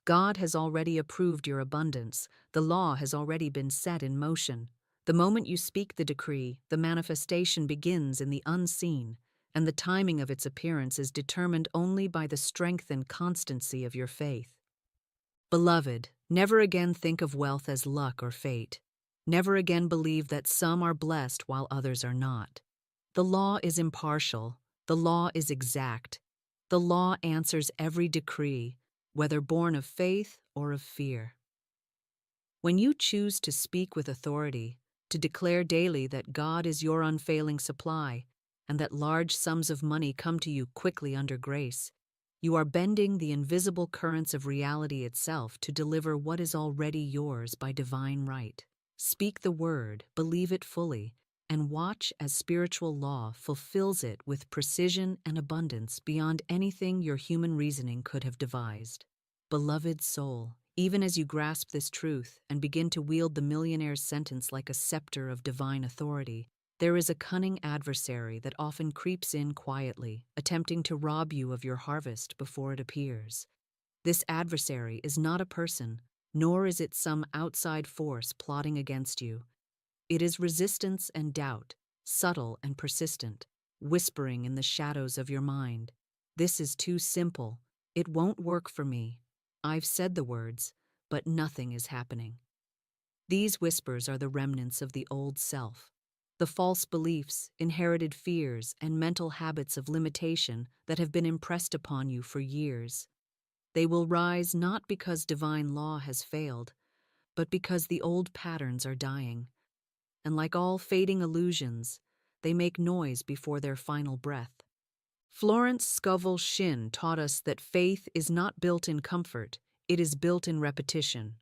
God has already approved your abundance. The law has already been set in motion. The moment you speak the decree, the manifestation begins in the unseen, and the timing of its appearance is determined only by the strength and constancy of your faith. Beloved, never again think of wealth as luck or fate. Never again believe that some are blessed while others are not. The law is impartial. The law is exact. The law answers every decree, whether born of faith or of fear. When you choose to speak with authority, to declare daily that God is your unfailing supply, and that large sums of money come to you quickly under grace, you are bending the invisible currents of reality itself to deliver what is already yours by divine right. Speak the word, believe it fully, and watch as spiritual law fulfills it with precision and abundance beyond anything your human reasoning could have devised. Beloved soul, even as you grasp this truth and begin to wield the millionaire's sentence like a scepter of divine authority, there is a cunning adversary that often creeps in quietly, attempting to rob you of your harvest before it appears. This adversary is not a person, nor is it some outside force plotting against you. It is resistance and doubt, subtle and persistent, whispering in the shadows of your mind. This is too simple. It won't work for me. I've said the words, but nothing is happening. These whispers are the remnants of the old self, the false beliefs, inherited fears, and mental habits of limitation that have been impressed upon you for years. They will rise not because divine law has failed, but because the old patterns are dying. And like all fading illusions, they make noise before their final breath. Florence Scovel Shinn taught us that faith is not built in comfort, it is built in repetition.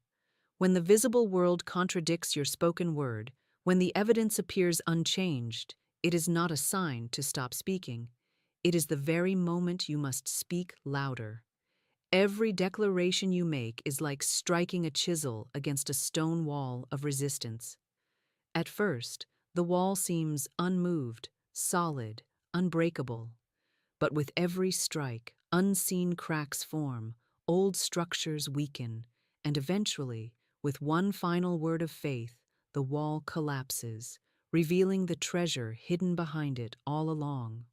When the visible world contradicts your spoken word, when the evidence appears unchanged, it is not a sign to stop speaking. It is the very moment you must speak louder. Every declaration you make is like striking a chisel against a stone wall of resistance. At first, the wall seems unmoved, solid, unbreakable. But with every strike, unseen cracks form, old structures weaken, and eventually, with one final word of faith, the wall collapses, revealing the treasure hidden behind it all along.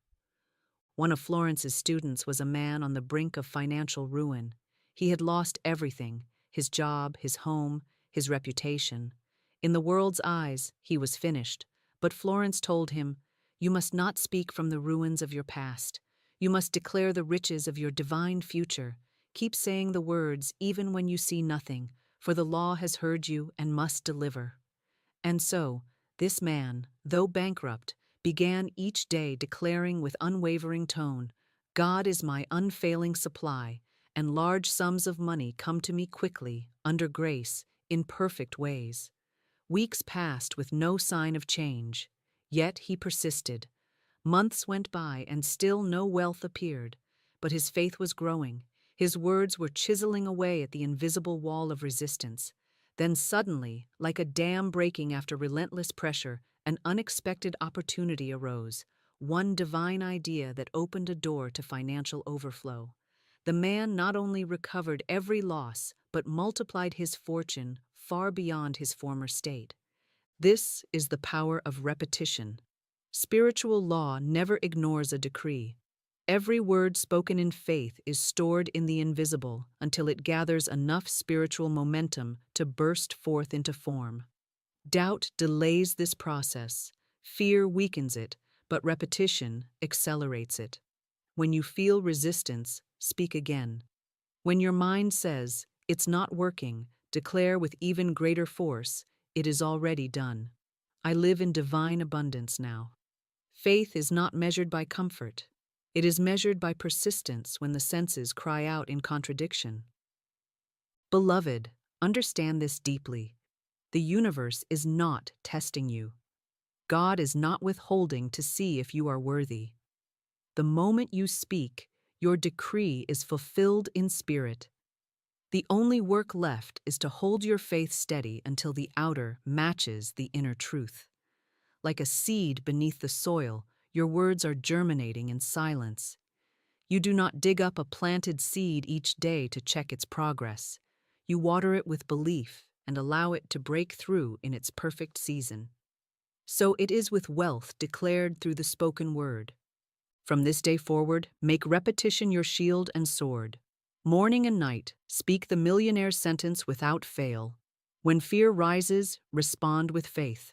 One of Florence's students was a man on the brink of financial ruin. He had lost everything: his job, his home, his reputation. In the world's eyes, he was finished, but Florence told him, "You must not speak from the ruins of your past. You must declare the riches of your divine future. Keep saying the words even when you see nothing, for the law has heard you and must deliver." And so, this man, though bankrupt, began each day declaring with unwavering tone, "God is my unfailing supply, and large sums of money come to me quickly, under grace, in perfect ways." Weeks passed with no sign of change. Yet he persisted. Months went by and still no wealth appeared. But his faith was growing. His words were chiseling away at the invisible wall of resistance. Then suddenly, like a dam breaking after relentless pressure, an unexpected opportunity arose. One divine idea that opened a door to financial overflow. The man not only recovered every loss, but multiplied his fortune far beyond his former state. This is the power of repetition. Spiritual law never ignores a decree. Every word spoken in faith is stored in the invisible until it gathers enough spiritual momentum to burst forth into form. Doubt delays this process, fear weakens it, but repetition accelerates it. When you feel resistance, speak again. When your mind says, "It's not working," declare with even greater force, "It is already done. I live in divine abundance now." Faith is not measured by comfort. It is measured by persistence when the senses cry out in contradiction. Beloved, understand this deeply. The universe is not testing you. God is not withholding to see if you are worthy. The moment you speak, your decree is fulfilled in spirit. The only work left is to hold your faith steady until the outer matches the inner truth. Like a seed beneath the soil, your words are germinating in silence. You do not dig up a planted seed each day to check its progress. You water it with belief and allow it to break through in its perfect season. So it is with wealth declared through the spoken word. From this day forward, make repetition your shield and sword. Morning and night, speak the millionaire sentence without fail. When fear rises, respond with faith.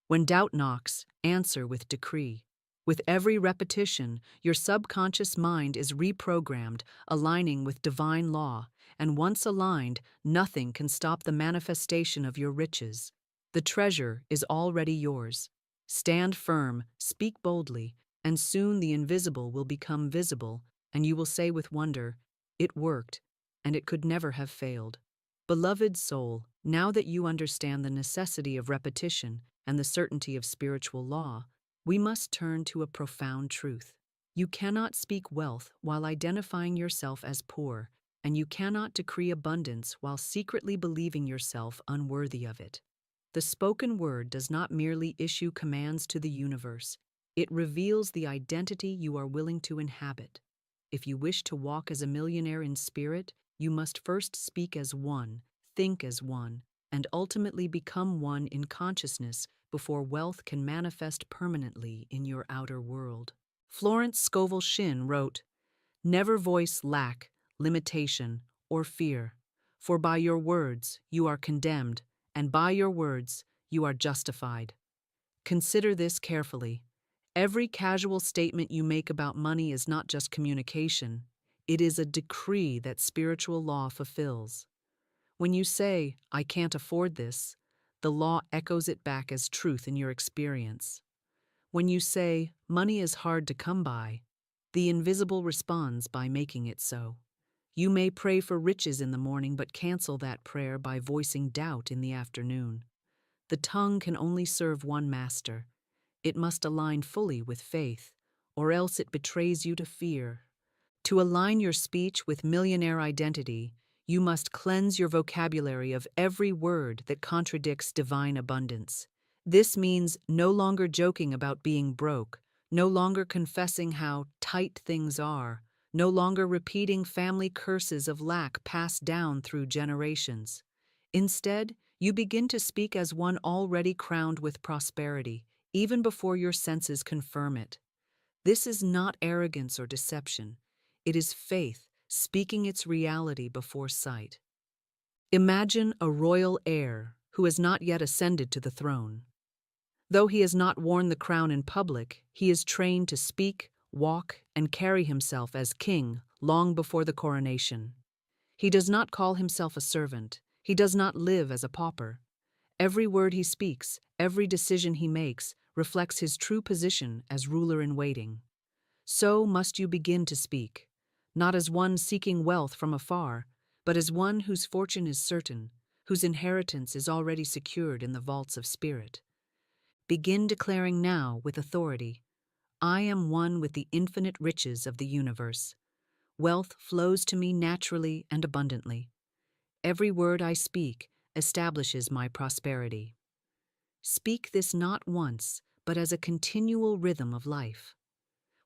When doubt knocks, answer with decree. With every repetition, your subconscious mind is reprogrammed, aligning with divine law, and once aligned, nothing can stop the manifestation of your riches. The treasure is already yours. Stand firm, speak boldly, and soon the invisible will become visible, and you will say with wonder, "It worked, and it could never have failed." Beloved soul, now that you understand the necessity of repetition and the certainty of spiritual law, we must turn to a profound truth. You cannot speak wealth while identifying yourself as poor, and you cannot decree abundance while secretly believing yourself unworthy of it. The spoken word does not merely issue commands to the universe, it reveals the identity you are willing to inhabit. If you wish to walk as a millionaire in spirit, you must first speak as one, think as one, and ultimately become one in consciousness before wealth can manifest permanently in your outer world. Florence Scovel Shinn wrote, "Never voice lack, limitation, or fear, for by your words you are condemned, and by your words you are justified." Consider this carefully. Every casual statement you make about money is not just communication, it is a decree that spiritual law fulfills. When you say, "I can't afford this," the law echoes it back as truth in your experience. When you say, "Money is hard to come by," the invisible responds by making it so. You may pray for riches in the morning but cancel that prayer by voicing doubt in the afternoon. The tongue can only serve one master. It must align fully with faith, or else it betrays you to fear. To align your speech with millionaire identity, you must cleanse your vocabulary of every word that contradicts divine abundance. This means no longer joking about being broke, no longer confessing how tight things are, no longer repeating family curses of lack passed down through generations. Instead, you begin to speak as one already crowned with prosperity, even before your senses confirm it. This is not arrogance or deception. It is faith speaking its reality before sight. Imagine a royal heir who has not yet ascended to the throne. Though he has not worn the crown in public, he is trained to speak, walk, and carry himself as king long before the coronation. He does not call himself a servant. He does not live as a pauper. Every word he speaks, every decision he makes, reflects his true position as ruler in waiting. So must you begin to speak, not as one seeking wealth from afar, but as one whose fortune is certain, whose inheritance is already secured in the vaults of spirit. Begin declaring now with authority, I am one with the infinite riches of the universe. Wealth flows to me naturally and abundantly. Every word I speak establishes my prosperity. Speak this not once, but as a continual rhythm of life.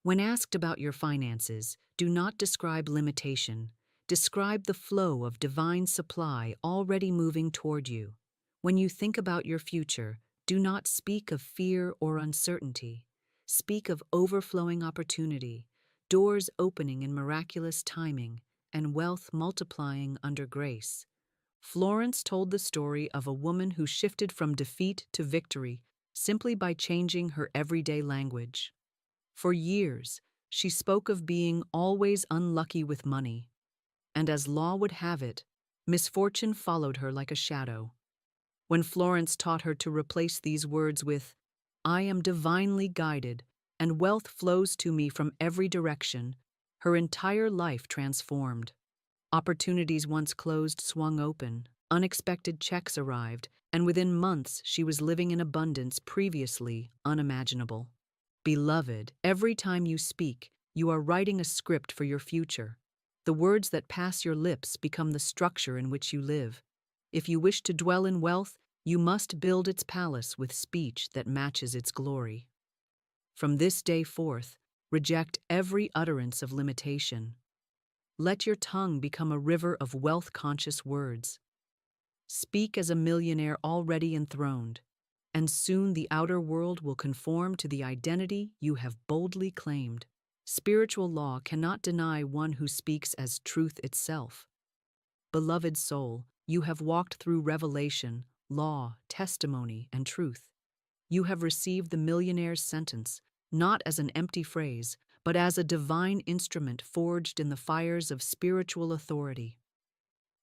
When asked about your finances, do not describe limitation. Describe the flow of divine supply already moving toward you. When you think about your future, do not speak of fear or uncertainty. Speak of overflowing opportunity, doors opening in miraculous timing, and wealth multiplying under grace. Florence told the story of a woman who shifted from defeat to victory simply by changing her everyday language. For years, she spoke of being always unlucky with money, and as law would have it, misfortune followed her like a shadow. When Florence taught her to replace these words with, I am divinely guided, and wealth flows to me from every direction, her entire life transformed. Opportunities once closed swung open, unexpected checks arrived, and within months she was living in abundance previously unimaginable. Beloved, every time you speak, you are writing a script for your future. The words that pass your lips become the structure in which you live. If you wish to dwell in wealth, you must build its palace with speech that matches its glory. From this day forth, reject every utterance of limitation. Let your tongue become a river of wealth-conscious words. Speak as a millionaire already enthroned, and soon the outer world will conform to the identity you have boldly claimed. Spiritual law cannot deny one who speaks as truth itself. Beloved soul, you have walked through revelation, law, testimony, and truth. You have received the millionaire's sentence, not as an empty phrase, but as a divine instrument forged in the fires of spiritual authority.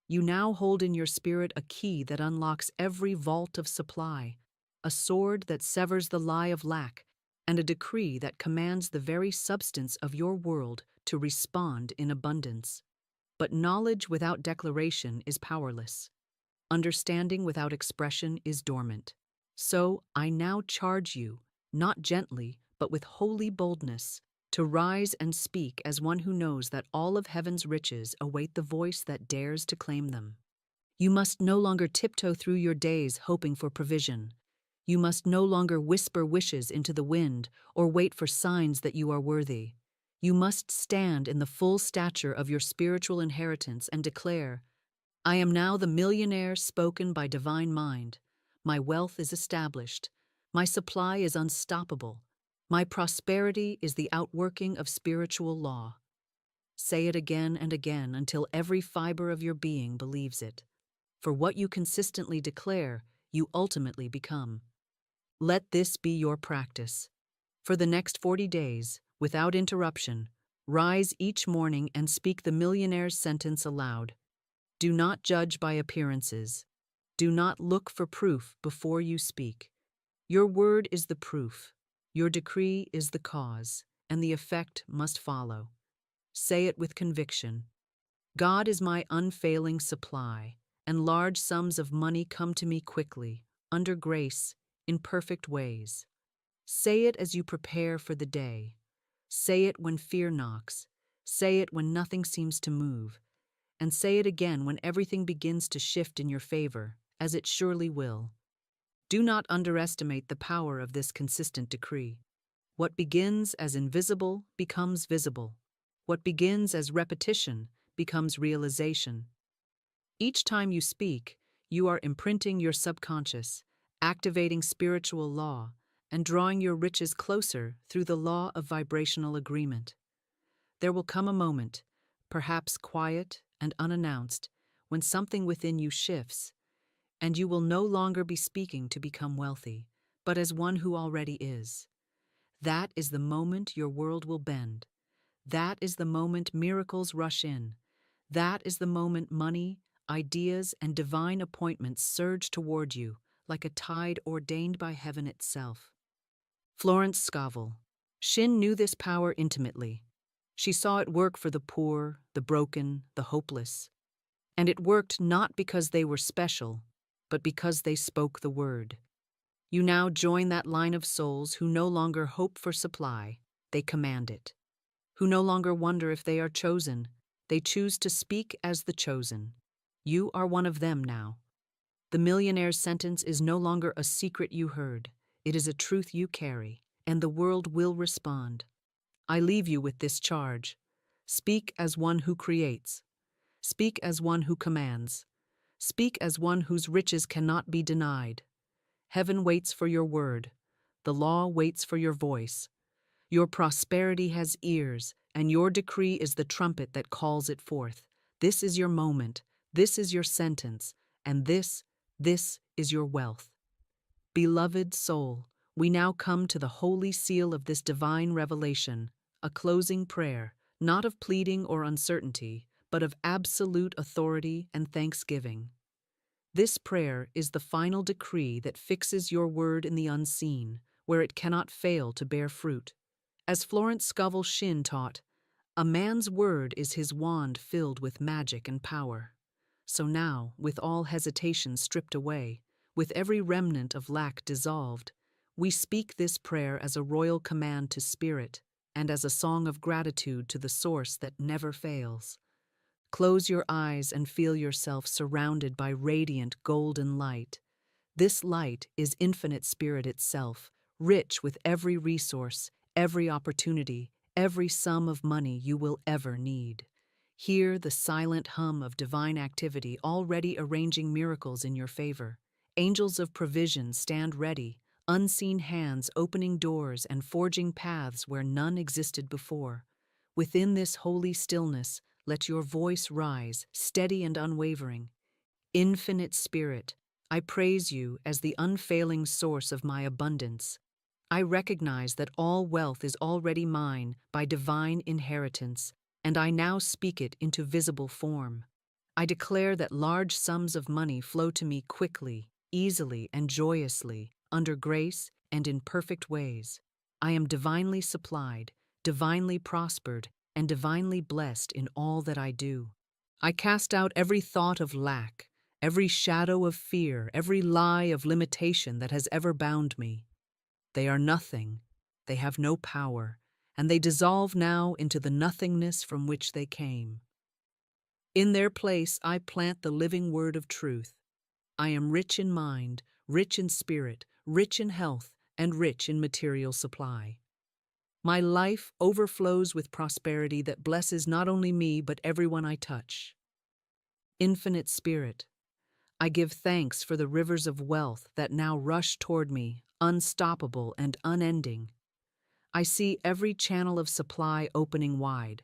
You now hold in your spirit a key that unlocks every vault of supply, a sword that severs the lie of lack, and a decree that commands the very substance of your world to respond in abundance. But knowledge without declaration is powerless. Understanding without expression is dormant. So I now charge you, not gently, but with holy boldness, to rise and speak as one who knows that all of heaven's riches await the voice that dares to claim them. You must no longer tiptoe through your days hoping for provision. You must no longer whisper wishes into the wind or wait for signs that you are worthy. You must stand in the full stature of your spiritual inheritance and declare, I am now the millionaire spoken by divine mind. My wealth is established. My supply is unstoppable. My prosperity is the outworking of spiritual law. Say it again and again until every fiber of your being believes it. For what you consistently declare, you ultimately become. Let this be your practice. For the next 40 days, without interruption, rise each morning and speak the millionaire's sentence aloud. Do not judge by appearances. Do not look for proof before you speak. Your word is the proof. Your decree is the cause, and the effect must follow. Say it with conviction. God is my unfailing supply, and large sums of money come to me quickly, under grace, in perfect ways. Say it as you prepare for the day. Say it when fear knocks. Say it when nothing seems to move. And say it again when everything begins to shift in your favor, as it surely will. Do not underestimate the power of this consistent decree. What begins as invisible becomes visible. What begins as repetition becomes realization. Each time you speak, you are imprinting your subconscious, activating spiritual law, and drawing your riches closer through the law of vibrational agreement. There will come a moment, perhaps quiet and unannounced, when something within you shifts, and you will no longer be speaking to become wealthy, but as one who already is. That is the moment your world will bend. That is the moment miracles rush in. That is the moment money, ideas, and divine appointments surge toward you like a tide ordained by heaven itself. Florence Scovel Shinn knew this power intimately. She saw it work for the poor, the broken, the hopeless. And it worked not because they were special, but because they spoke the word. You now join that line of souls who no longer hope for supply, they command it. Who no longer wonder if they are chosen, they choose to speak as the chosen. You are one of them now. The millionaire's sentence is no longer a secret you heard. It is a truth you carry, and the world will respond. I leave you with this charge. Speak as one who creates. Speak as one who commands. Speak as one whose riches cannot be denied. Heaven waits for your word. The law waits for your voice. Your prosperity has ears, and your decree is the trumpet that calls it forth. This is your moment. This is your sentence. And this is your wealth. Beloved soul, we now come to the holy seal of this divine revelation, a closing prayer, not of pleading or uncertainty, but of absolute authority and thanksgiving. This prayer is the final decree that fixes your word in the unseen, where it cannot fail to bear fruit. As Florence Scovel Shinn taught, a man's word is his wand filled with magic and power. So now, with all hesitation stripped away, with every remnant of lack dissolved, we speak this prayer as a royal command to spirit and as a song of gratitude to the source that never fails. Close your eyes and feel yourself surrounded by radiant golden light. This light is infinite spirit itself, rich with every resource, every opportunity, every sum of money you will ever need. Hear the silent hum of divine activity already arranging miracles in your favor. Angels of provision stand ready, unseen hands opening doors and forging paths where none existed before. Within this holy stillness, let your voice rise, steady and unwavering. Infinite Spirit, I praise you as the unfailing source of my abundance. I recognize that all wealth is already mine by divine inheritance, and I now speak it into visible form. I declare that large sums of money flow to me quickly, easily, and joyously, under grace and in perfect ways. I am divinely supplied, divinely prospered, and divinely blessed in all that I do. I cast out every thought of lack, every shadow of fear, every lie of limitation that has ever bound me. They are nothing, they have no power, and they dissolve now into the nothingness from which they came. In their place, I plant the living word of truth. I am rich in mind, rich in spirit, rich in health, and rich in material supply. My life overflows with prosperity that blesses not only me but everyone I touch. Infinite Spirit, I give thanks for the rivers of wealth that now rush toward me, unstoppable and unending. I see every channel of supply opening wide.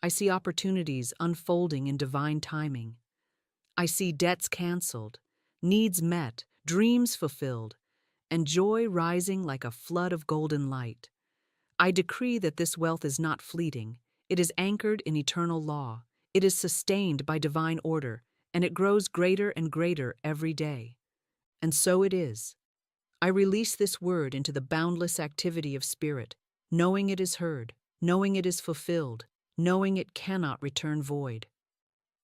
I see opportunities unfolding in divine timing. I see debts canceled, needs met, dreams fulfilled, and joy rising like a flood of golden light. I decree that this wealth is not fleeting. It is anchored in eternal law. It is sustained by divine order, and it grows greater and greater every day. And so it is. I release this word into the boundless activity of spirit, knowing it is heard, knowing it is fulfilled, knowing it cannot return void.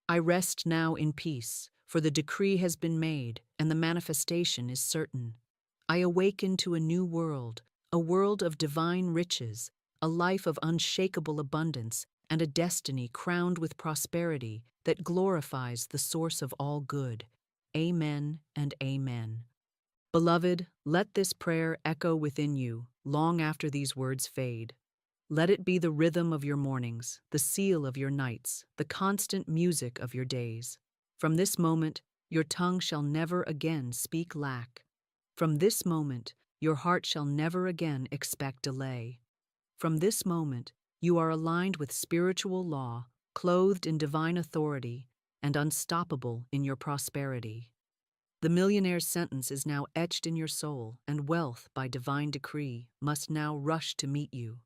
I rest now in peace, for the decree has been made, and the manifestation is certain. I awaken to a new world, a world of divine riches, a life of unshakable abundance, and a destiny crowned with prosperity that glorifies the source of all good. Amen and amen. Beloved, let this prayer echo within you long after these words fade. Let it be the rhythm of your mornings, the seal of your nights, the constant music of your days. From this moment, your tongue shall never again speak lack. From this moment, your heart shall never again expect delay. From this moment, you are aligned with spiritual law, clothed in divine authority, and unstoppable in your prosperity. The millionaire's sentence is now etched in your soul, and wealth, by divine decree, must now rush to meet you.